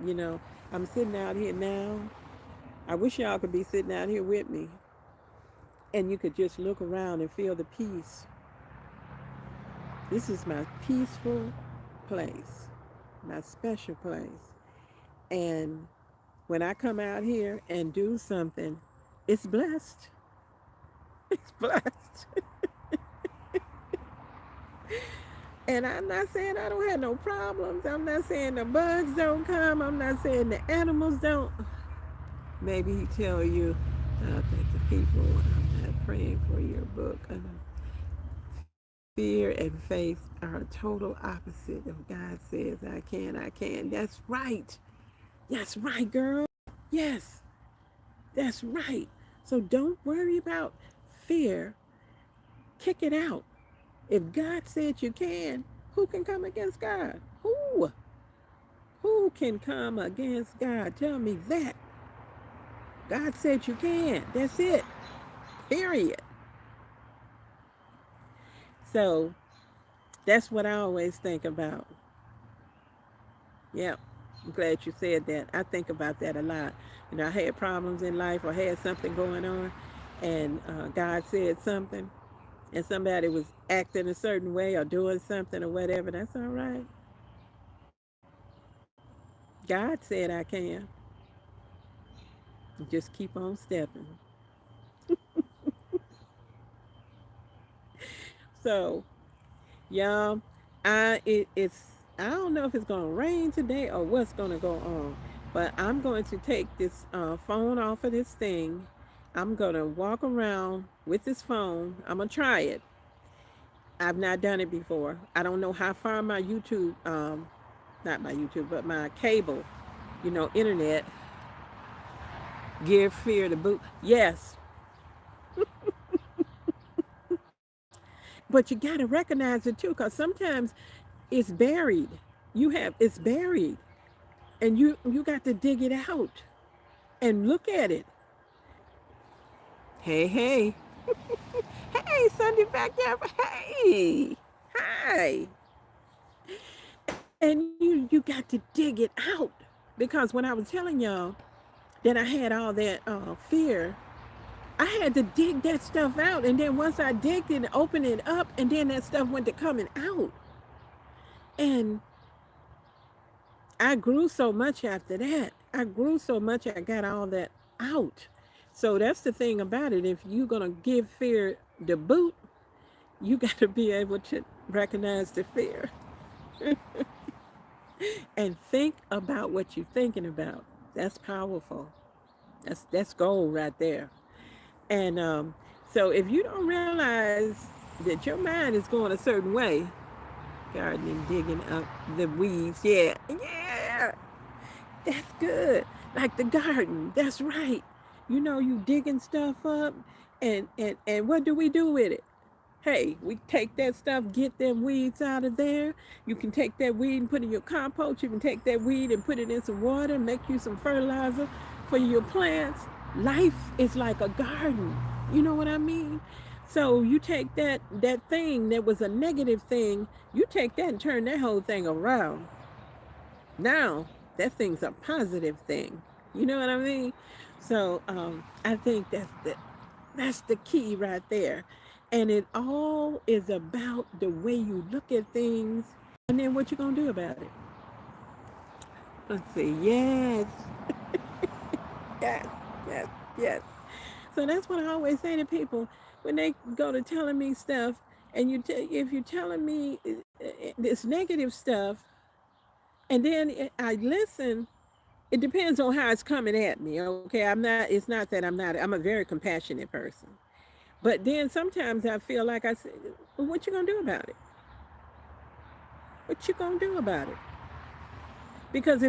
You know, I'm sitting out here now. I wish y'all could be sitting out here with me, and you could just look around and feel the peace. This is my peaceful place, my special place. And when I come out here and do something, it's blessed. It's blessed. And I'm not saying I don't have no problems. I'm not saying the bugs don't come. I'm not saying the animals don't. Maybe he tell you, I think the people, I'm not praying for your book. Fear and faith are a total opposite of God says I can, I can. That's right. That's right, girl. Yes, that's right. So don't worry about fear. Kick it out. If God said you can, who can come against God? Who? Who can come against God? Tell me that. God said you can. That's it. Period. So that's what I always think about. Yep. I'm glad you said that. I think about that a lot. You know, I had problems in life or had something going on, and God said something, and somebody was acting a certain way or doing something or whatever. That's all right. God said I can. Just keep on stepping. So, y'all, it's I don't know if it's gonna rain today or what's gonna go on, but I'm going to take this phone off of this thing. I'm gonna walk around with this phone. I'm gonna try it. I've not done it before. I don't know how far my YouTube, not my YouTube, but my cable, internet, give fear to boot. Yes, but you gotta recognize it too, because sometimes it's buried. It's buried, and you got to dig it out and look at it. Hey, hey, hey, Sunday back there. Hey, hi, and you got to dig it out because when I was telling y'all. that I had all that fear, I had to dig that stuff out. And then once I digged it and opened it up, and then that stuff went to coming out. And I grew so much after that. I grew so much, I got all that out. So that's the thing about it. If you're going to give fear the boot, you got to be able to recognize the fear and think about what you're thinking about. That's powerful. That's gold right there. And so if you don't realize that your mind is going a certain way, gardening, digging up the weeds, yeah, yeah, that's good. Like the garden, that's right. You know, you digging stuff up, and what do we do with it? Hey, we take that stuff, get them weeds out of there. You can take that weed and put it in your compost. You can take that weed and put it in some water, make you some fertilizer for your plants. Life is like a garden. You know what I mean? So you take that thing that was a negative thing, you take that and turn that whole thing around. Now that thing's a positive thing. You know what I mean? So I think that's the key right there. And it all is about the way you look at things and then what you're going to do about it. Let's see. Yes, yes, yes, yes. So that's what I always say to people when they go to telling me stuff. And if you're telling me this negative stuff, and then I listen, it depends on how it's coming at me. Okay, it's not that I'm a very compassionate person. But then sometimes I feel like I say, well, what you gonna do about it? What you gonna do about it? Because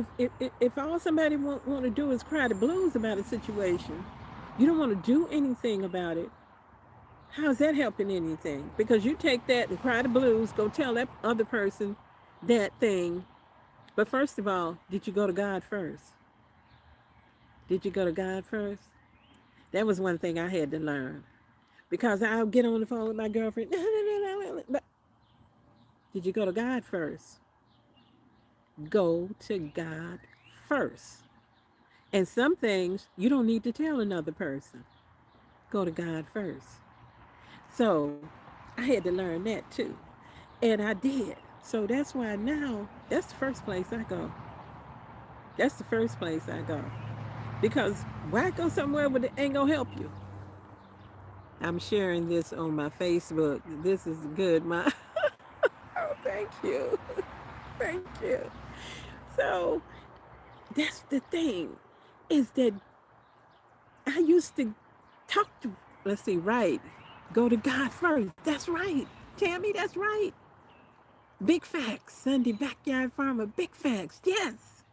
if all somebody want to do is cry the blues about a situation, you don't want to do anything about it. How's that helping anything? Because you take that and cry the blues, go tell that other person that thing. But first of all, did you go to God first? Did you go to God first? That was one thing I had to learn. Because I'll get on the phone with my girlfriend. But did you go to God first? Go to God first. And some things you don't need to tell another person. Go to God first. So I had to learn that too. And I did. So that's why now, that's the first place I go. That's the first place I go. Because why go somewhere where it ain't going to help you? I'm sharing this on my Facebook. This is good. Oh, thank you. Thank you. So that's the thing, is that I used to talk to, let's see, right, go to God first. That's right. Tammy, that's right. Big facts. Sunday Backyard Farmer, big facts. Yes.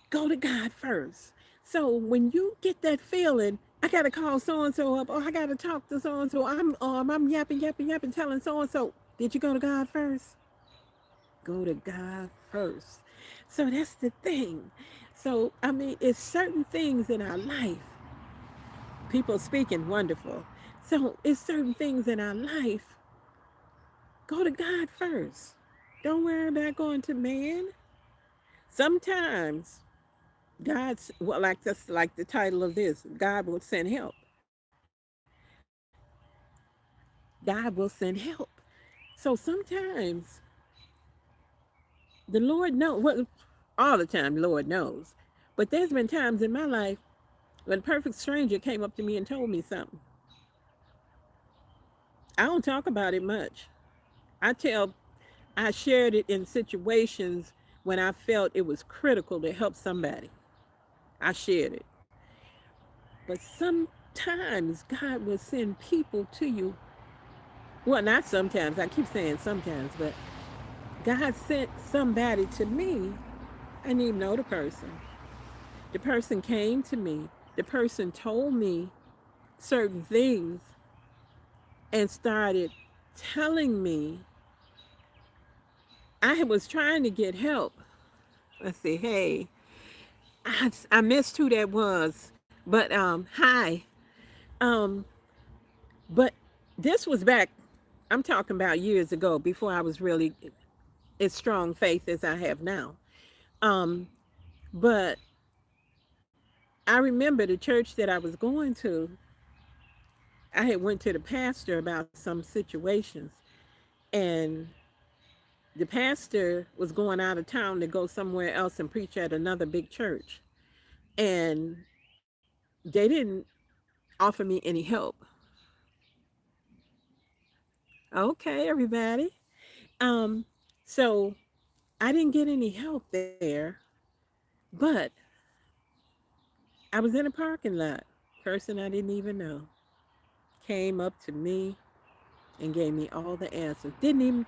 Go to God first. So when you get that feeling, I gotta call so and so up, or I gotta talk to so and so. I'm yapping, telling so and so. Did you go to God first? Go to God first. So that's the thing. So I mean, it's certain things in our life. People speaking wonderful. So it's certain things in our life. Go to God first. Don't worry about going to man. Sometimes God's, well, like this, like the title of this, God will send help. God will send help. So sometimes the Lord knows, well, all the time, the Lord knows. But there's been times in my life when a perfect stranger came up to me and told me something. I don't talk about it much. I tell, I shared it in situations when I felt it was critical to help somebody. I shared it. But sometimes God will send people to you. Well, not sometimes. I keep saying sometimes, but God sent somebody to me. I didn't even know the person. The person came to me. The person told me certain things and started telling me. I was trying to get help. Let's see. Hey, I missed who that was, but hi. Um, but this was back. I'm talking about years ago, before I was really as strong faith as I have now. Um, but I remember the church that I was going to, I had went to the pastor about some situations, and the pastor was going out of town to go somewhere else and preach at another big church. And they didn't offer me any help. Okay, everybody. Um, so I didn't get any help there, but I was in a parking lot. Person I didn't even know came up to me and gave me all the answers. Didn't even,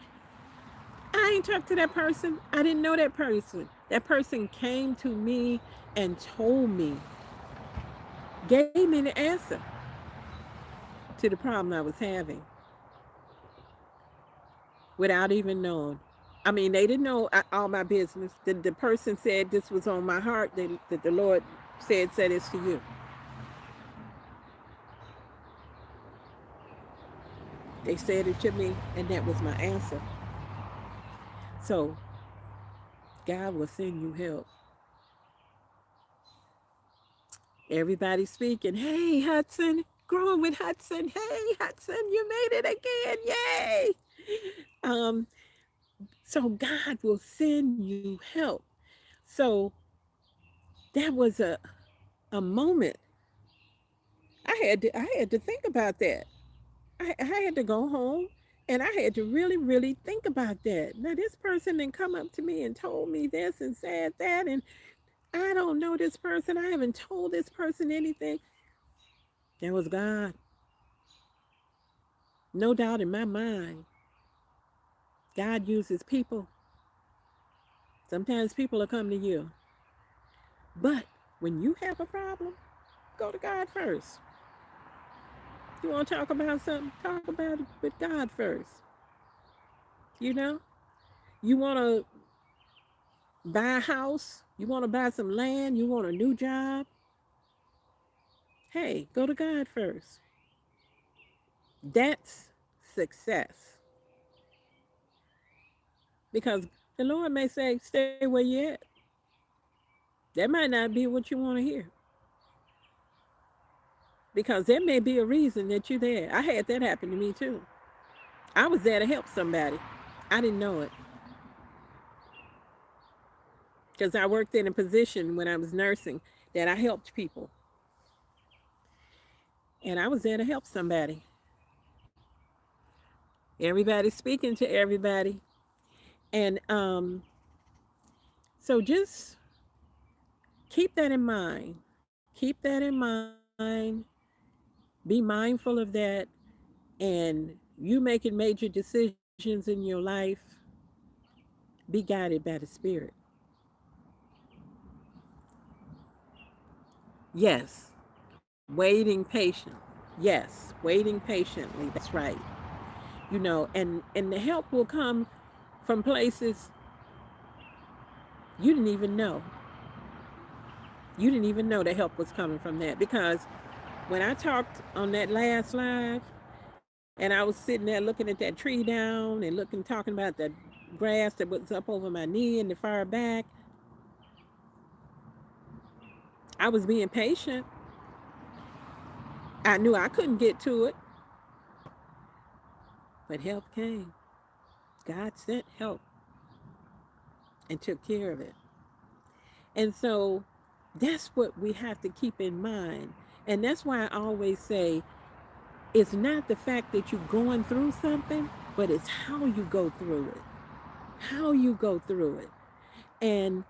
I ain't talked to that person. I didn't know that person. That person came to me and told me, gave me the answer to the problem I was having without even knowing. I mean, they didn't know all my business. The person said this was on my heart, that the Lord said this to you. They said it to me, and that was my answer. So God will send you help. Everybody speaking, hey, Hudson, growing with Hudson. Hey, Hudson, you made it again. Yay. Um, so God will send you help. So that was a moment. I had to think about that. I had to go home and I had to really, really think about that. Now this person then come up to me and told me this and said that, and I don't know this person. I haven't told this person anything. That was God. No doubt in my mind. God uses people. Sometimes people will come to you. But when you have a problem, go to God first. You want to talk about something? Talk about it with God first. You know? You want to buy a house? You want to buy some land? You want a new job? Hey, go to God first. That's success. Because the Lord may say, stay where you're at. That might not be what you want to hear. Because there may be a reason that you're there. I had that happen to me too. I was there to help somebody. I didn't know it. Because I worked in a position when I was nursing that I helped people. And I was there to help somebody. Everybody's speaking to everybody. And so just keep that in mind. Keep that in mind. Be mindful of that. And you making major decisions in your life, be guided by the Spirit. Yes, waiting patient. Yes, waiting patiently. That's right. You know, and the help will come from places you didn't even know. You didn't even know the help was coming from that, because when I talked on that last live and I was sitting there looking at that tree down and looking, talking about the grass that was up over my knee in the far back, I was being patient. I knew I couldn't get to it, but help came. God sent help and took care of it. And so that's what we have to keep in mind. And that's why I always say it's not the fact that you're going through something, but it's how you go through it. How you go through it. And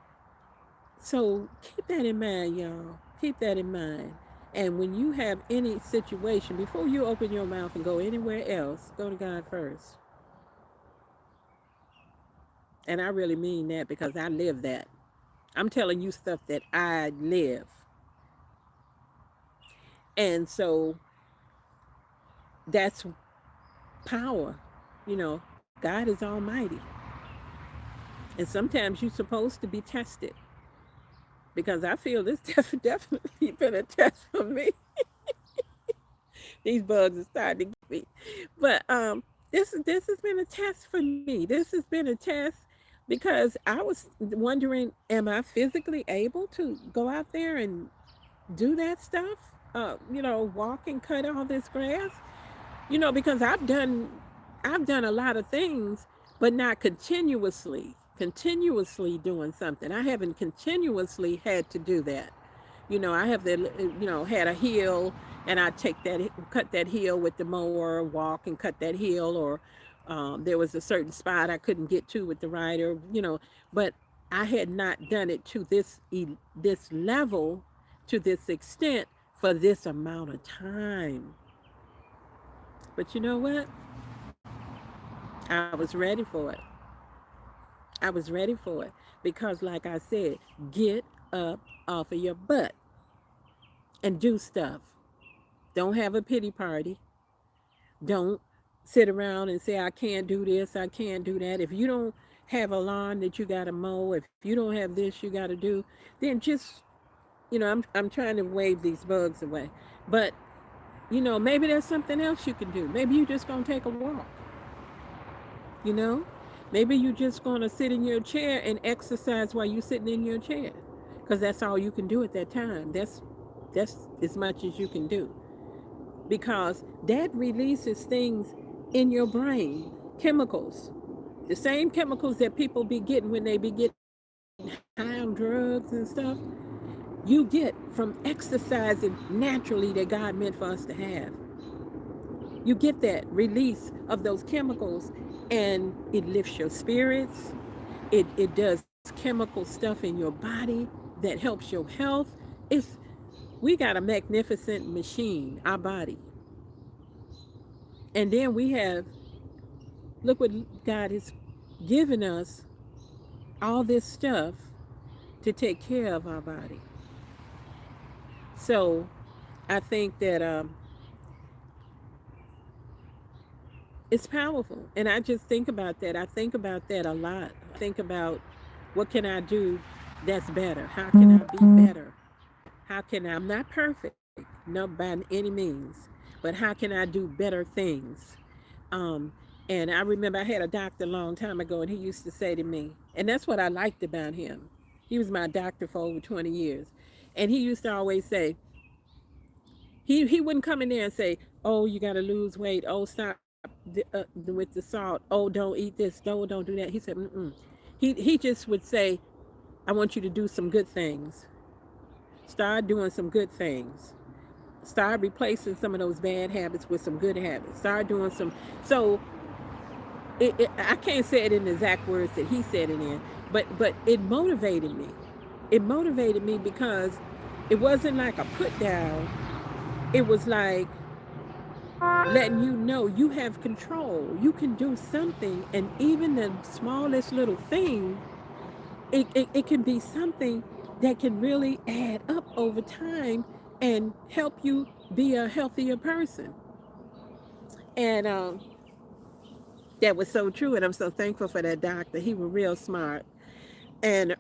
so keep that in mind, y'all. Keep that in mind. And when you have any situation, before you open your mouth and go anywhere else, go to God first. And I really mean that because I live that. I'm telling you stuff that I live. And so that's power. You know, God is almighty. And sometimes you're supposed to be tested, because I feel this definitely been a test for me. These bugs are starting to get me. But this has been a test for me. This has been a test because I was wondering, am I physically able to go out there and do that stuff. Walk and cut all this grass. Because I've done a lot of things, but not continuously doing something. I haven't continuously had to do that. I have had a hill, and I cut that hill with the mower, walk and cut that hill, or there was a certain spot I couldn't get to with the rider. But I had not done it to this level, to this extent, for this amount of time. But you know what? I was ready for it. I was ready for it because, like I said, get up off of your butt and do stuff. Don't have a pity party. Don't sit around and say, I can't do this, I can't do that. If you don't have a lawn that you got to mow, if you don't have this you got to do, then just, I'm trying to wave these bugs away. But, maybe there's something else you can do. Maybe you're just going to take a walk, you know? Maybe you're just going to sit in your chair and exercise while you're sitting in your chair because that's all you can do at that time. That's as much as you can do because that releases things in your brain, chemicals, the same chemicals that people be getting when they be getting high on drugs and stuff. You get from exercising naturally that God meant for us to have. You get that release of those chemicals, and it lifts your spirits. It does chemical stuff in your body that helps your health. It's We got a magnificent machine, our body. And then we have, look what God has given us, all this stuff to take care of our body. So I think that it's powerful. And I just think about that. I think about that a lot. I think about what can I do that's better? How can I be better? I'm not perfect, no, by any means, but how can I do better things? Um, and I remember I had a doctor a long time ago, and he used to say to me, and that's what I liked about him. He was my doctor for over 20 years. And he used to always say, he wouldn't come in there and say, oh, you got to lose weight. Oh, stop with the salt. Oh, don't eat this. No, don't do that. He said, mm-mm. He just would say, I want you to do some good things. Start doing some good things. Start replacing some of those bad habits with some good habits. Start doing some. So I can't say it in the exact words that he said it in, but it motivated me. It motivated me because it wasn't like a put down. It was like letting you know you have control. You can do something, and even the smallest little thing, it can be something that can really add up over time and help you be a healthier person. And that was so true, and I'm so thankful for that doctor. He was real smart. And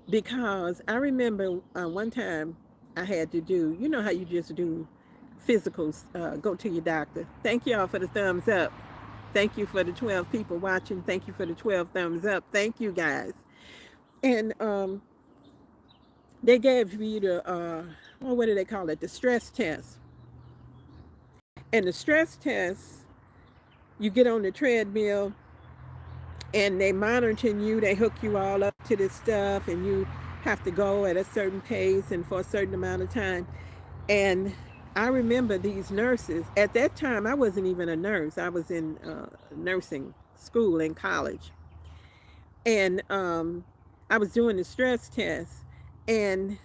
because I remember one time I had to do, you know how you just do physicals, go to your doctor. Thank y'all for the thumbs up. Thank you for the 12 people watching. Thank you for the 12 thumbs up. Thank you guys. And they gave you the, well, what do they call it? The stress test. And the stress test, you get on the treadmill and they monitoring you. They hook you all up to this stuff, and you have to go at a certain pace and for a certain amount of time. And I remember these nurses. At that time, I wasn't even a nurse. I was in nursing school in college. And I was doing the stress test. And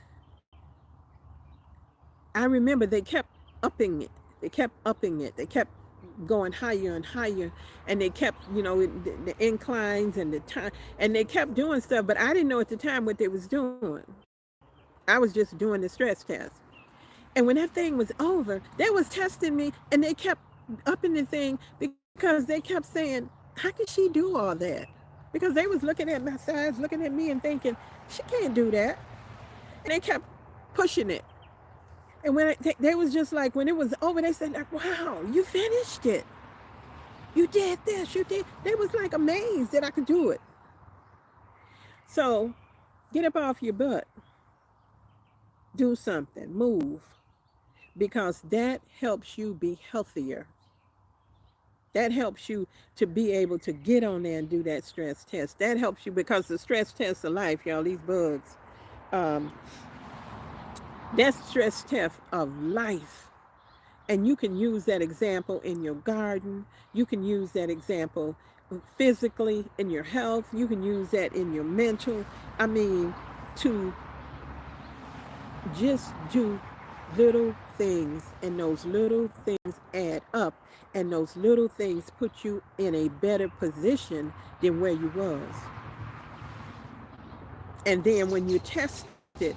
I remember they kept upping it. They kept upping it. They kept going higher and higher. And they kept, the inclines and the time. And they kept doing stuff. But I didn't know at the time what they was doing. I was just doing the stress test. And when that thing was over, they was testing me, and they kept upping the thing because they kept saying, how could she do all that? Because they was looking at my size, looking at me and thinking, she can't do that. And they kept pushing it. And when they was just like, when it was over, they said, like, wow, you finished it. You did this, you did. They was like amazed that I could do it. So get up off your butt. Do something, move, because that helps you be healthier. That helps you to be able to get on there and do that stress test. That helps you because the stress test of life, y'all, these bugs, um, that's stress test of life. And you can use that example in your garden. You can use that example physically in your health. You can use that in your mental. I mean, to just do little things, and those little things add up, and those little things put you in a better position than where you was. And then when you test it,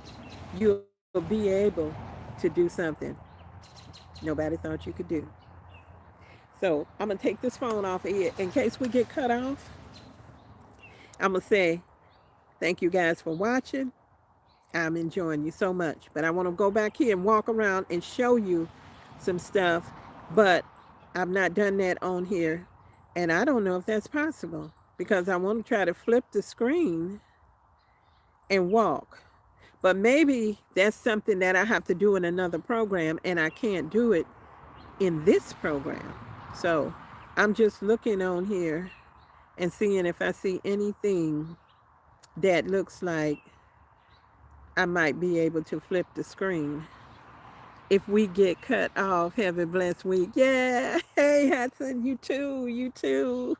you'll be able to do something nobody thought you could do. So I'm gonna take this phone off of here in case we get cut off. I'm gonna say thank you guys for watching. I'm enjoying you so much. But I want to go back here and walk around and show you some stuff. But I've not done that on here. And I don't know if that's possible because I want to try to flip the screen and walk. But maybe that's something that I have to do in another program and I can't do it in this program. So I'm just looking on here and seeing if I see anything that looks like I might be able to flip the screen. If we get cut off, have a blessed week. Yeah. Hey, Hudson, you too. You too.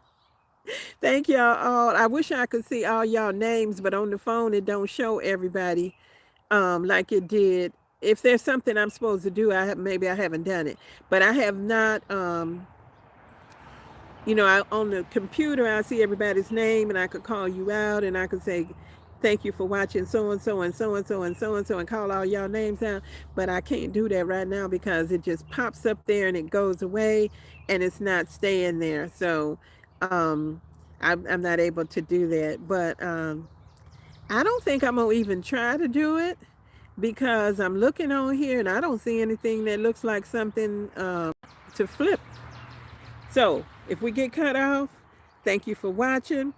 Thank y'all all. I wish I could see all y'all names, but on the phone it don't show everybody like it did. If there's something I'm supposed to do, maybe I haven't done it. But I have not on the computer, I see everybody's name and I could call you out and I could say, thank you for watching so and so and so and so and so and so and call all y'all names out. But I can't do that right now because it just pops up there and it goes away and it's not staying there. So I'm not able to do that. But I don't think I'm going to even try to do it because I'm looking on here and I don't see anything that looks like something to flip. So if we get cut off, thank you for watching.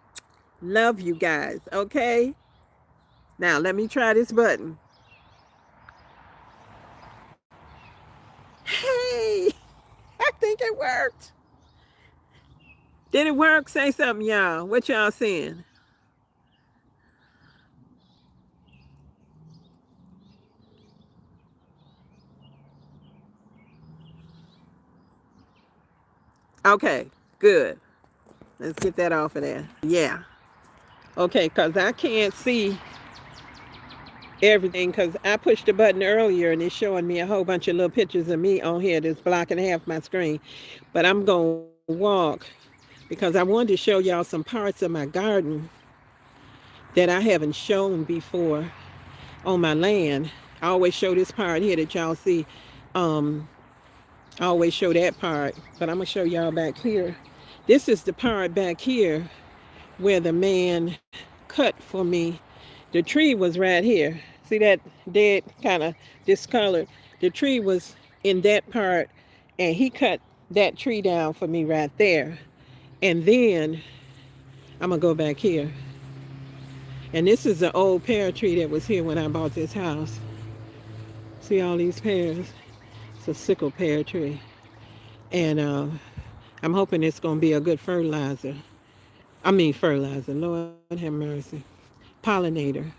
Love you guys, okay? Now let me try this button. Hey, I think it worked. Did it work? Say something, y'all. What y'all saying? Okay, good. Let's get that off of there. Yeah. Okay, because I can't see everything because I pushed the button earlier and it's showing me a whole bunch of little pictures of me on here that's blocking half my screen. But I'm going to walk because I wanted to show y'all some parts of my garden that I haven't shown before on my land. I always show this part here that y'all see. Um, I always show that part, but I'm going to show y'all back here. This is the part back here where the man cut for me. The tree was right here. See that dead kind of discolored? The tree was in that part, and he cut that tree down for me right there. And then I'm going to go back here. And this is an old pear tree that was here when I bought this house. See all these pears? It's a sickle pear tree. And I'm hoping it's going to be a good fertilizer. Fertilizer. Lord have mercy. Pollinator.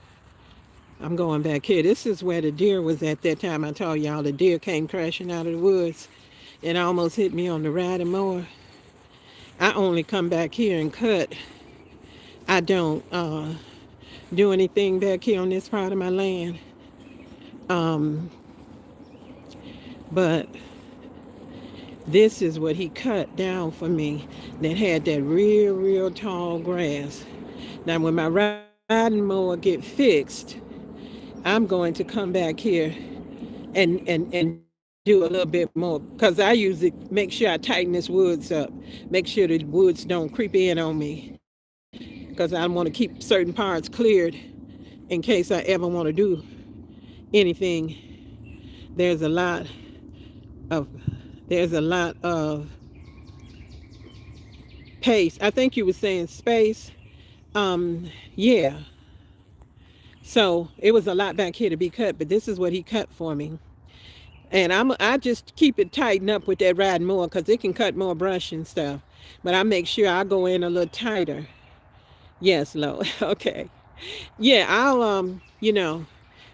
I'm going back here. This is where the deer was at that time. I told y'all the deer came crashing out of the woods and almost hit me on the riding mower. I only come back here and cut. I don't do anything back here on this part of my land. But this is what he cut down for me that had that real tall grass. Now when my riding mower get fixed, I'm going to come back here and do a little bit more because I usually make sure I tighten this woods up, make sure the woods don't creep in on me because I want to keep certain parts cleared in case I ever want to do anything. There's a lot of pace. I think you were saying space. Yeah. So it was a lot back here to be cut, but this is what he cut for me. And I just keep it tightened up with that riding mower because it can cut more brush and stuff. But I make sure I go in a little tighter. Yes, Lord. Okay. Yeah, I'll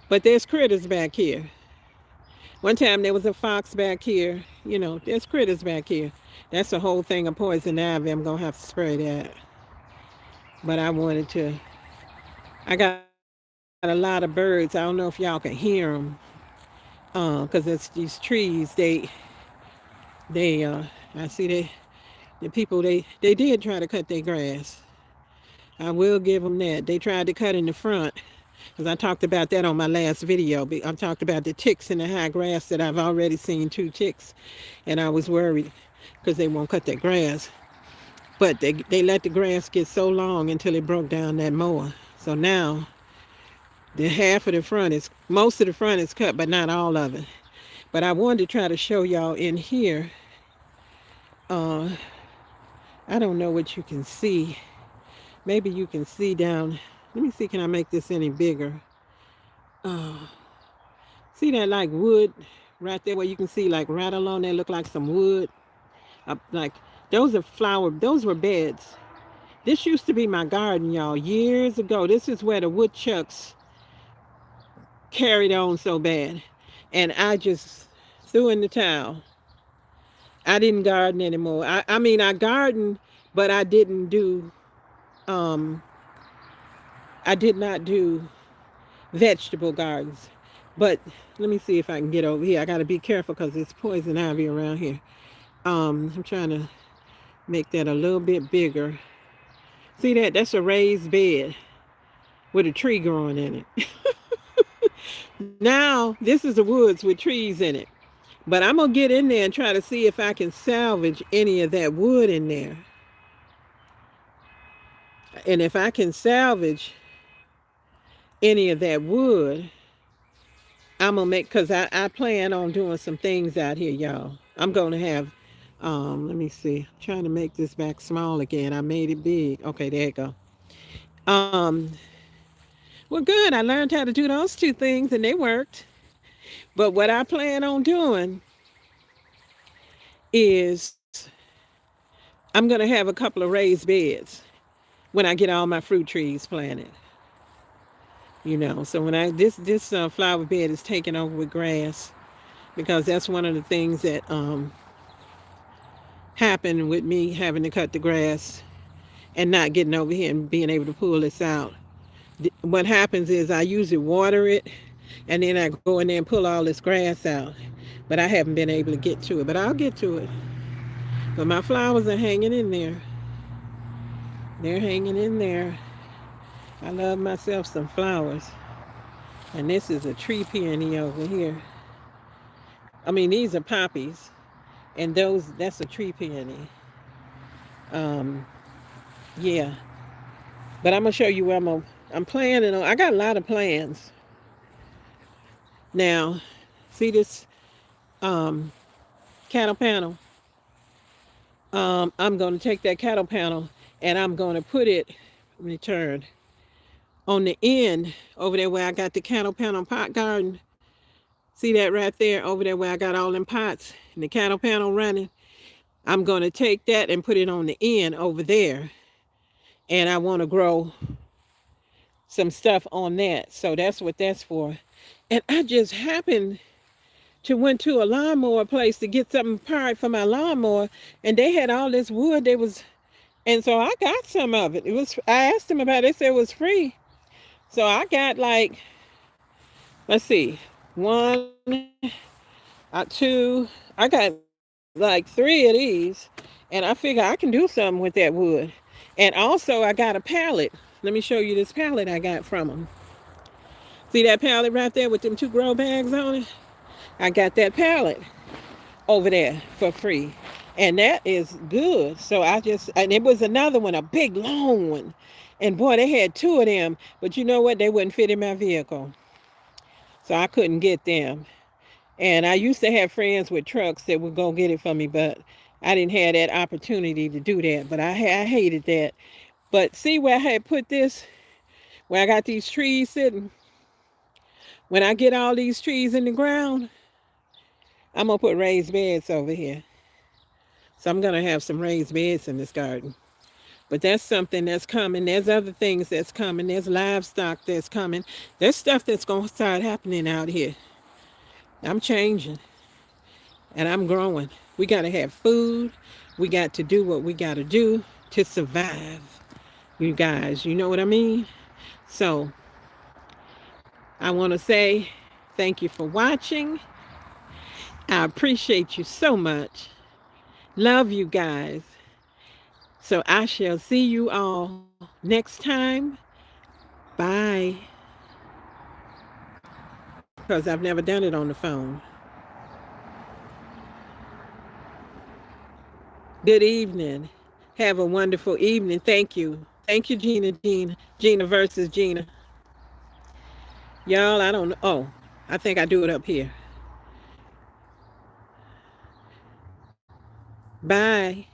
but there's critters back here. One time there was a fox back here. There's critters back here. That's a whole thing of poison ivy. I'm gonna have to spray that. But I wanted to. I got a lot of birds. I don't know if y'all can hear them, because it's these trees. They I see the people they did try to cut their grass. I will give them that. They tried to cut in the front, because I talked about that on my last video. I talked about the ticks in the high grass that I've already seen 2 ticks, and I was worried because they won't cut their grass. But they let the grass get so long until it broke down that mower. So now most of the front is cut, but not all of it. But I wanted to try to show y'all in here. Uh, I don't know what you can see. Maybe you can see down. Let me see, can I make this any bigger? Uh, See that like wood right there where you can see like right along there look like some wood? Like those were beds. This used to be my garden, y'all, years ago. This is where the woodchucks carried on so bad. And I just threw in the towel. I didn't garden anymore. I mean, I gardened, but um, I did not do vegetable gardens. But let me see if I can get over here. I got to be careful because there's poison ivy around here. I'm trying to make that a little bit bigger. See that? That's a raised bed with a tree growing in it. Now, this is the woods with trees in it. But I'm going to get in there and try to see if I can salvage any of that wood in there. And if I can salvage any of that wood, I'm going to because I plan on doing some things out here, y'all. I'm going to have, let me see. I'm trying to make this back small again. I made it big. Okay, there you go. Um, well, good. I learned how to do those 2 things and they worked. But what I plan on doing is I'm going to have a couple of raised beds when I get all my fruit trees planted. So when this flower bed is taken over with grass, because that's one of the things that happened with me having to cut the grass and not getting over here and being able to pull this out. What happens is I usually water it and then I go in there and pull all this grass out. But I haven't been able to get to it. But I'll get to it. But my flowers are hanging in there. They're hanging in there. I love myself some flowers. And this is a tree peony over here. I mean, these are poppies. And that's a tree peony. Um, yeah. But I'm going to show you where I'm planning on. I got a lot of plans. Now, see this cattle panel? I'm going to take that cattle panel and I'm going to put it, let me turn, on the end over there where I got the cattle panel pot garden. See that right there over there where I got all them pots and the cattle panel running? I'm going to take that and put it on the end over there. And I want to grow some stuff on that. So that's what that's for. And I just happened to went to a lawnmower place to get something part for my lawnmower. And they had all this wood. And so I got some of it. I asked them about it. They said it was free. So I got like, let's see, 1, 2, I got like 3 of these. And I figure I can do something with that wood. And also I got a pallet. Let me show you this pallet I got from them. See that pallet right there with them 2 grow bags on it? I got that pallet over there for free. And that is good. So and it was another one, a big long one. And boy, they had 2 of them. But you know what? They wouldn't fit in my vehicle. So I couldn't get them. And I used to have friends with trucks that would go get it for me, but I didn't have that opportunity to do that. But I hated that. But see where I had put this? Where I got these trees sitting? When I get all these trees in the ground, I'm going to put raised beds over here. So I'm going to have some raised beds in this garden. But that's something that's coming. There's other things that's coming. There's livestock that's coming. There's stuff that's going to start happening out here. I'm changing and I'm growing. We got to have food. We got to do what we got to do to survive. You guys, you know what I mean? So I want to say thank you for watching. I appreciate you so much. Love you guys. So I shall see you all next time. Bye. Because I've never done it on the phone. Good evening. Have a wonderful evening. Thank you. Thank you, Gina. Gina versus Gina. Y'all, I don't know. Oh, I think I do it up here. Bye.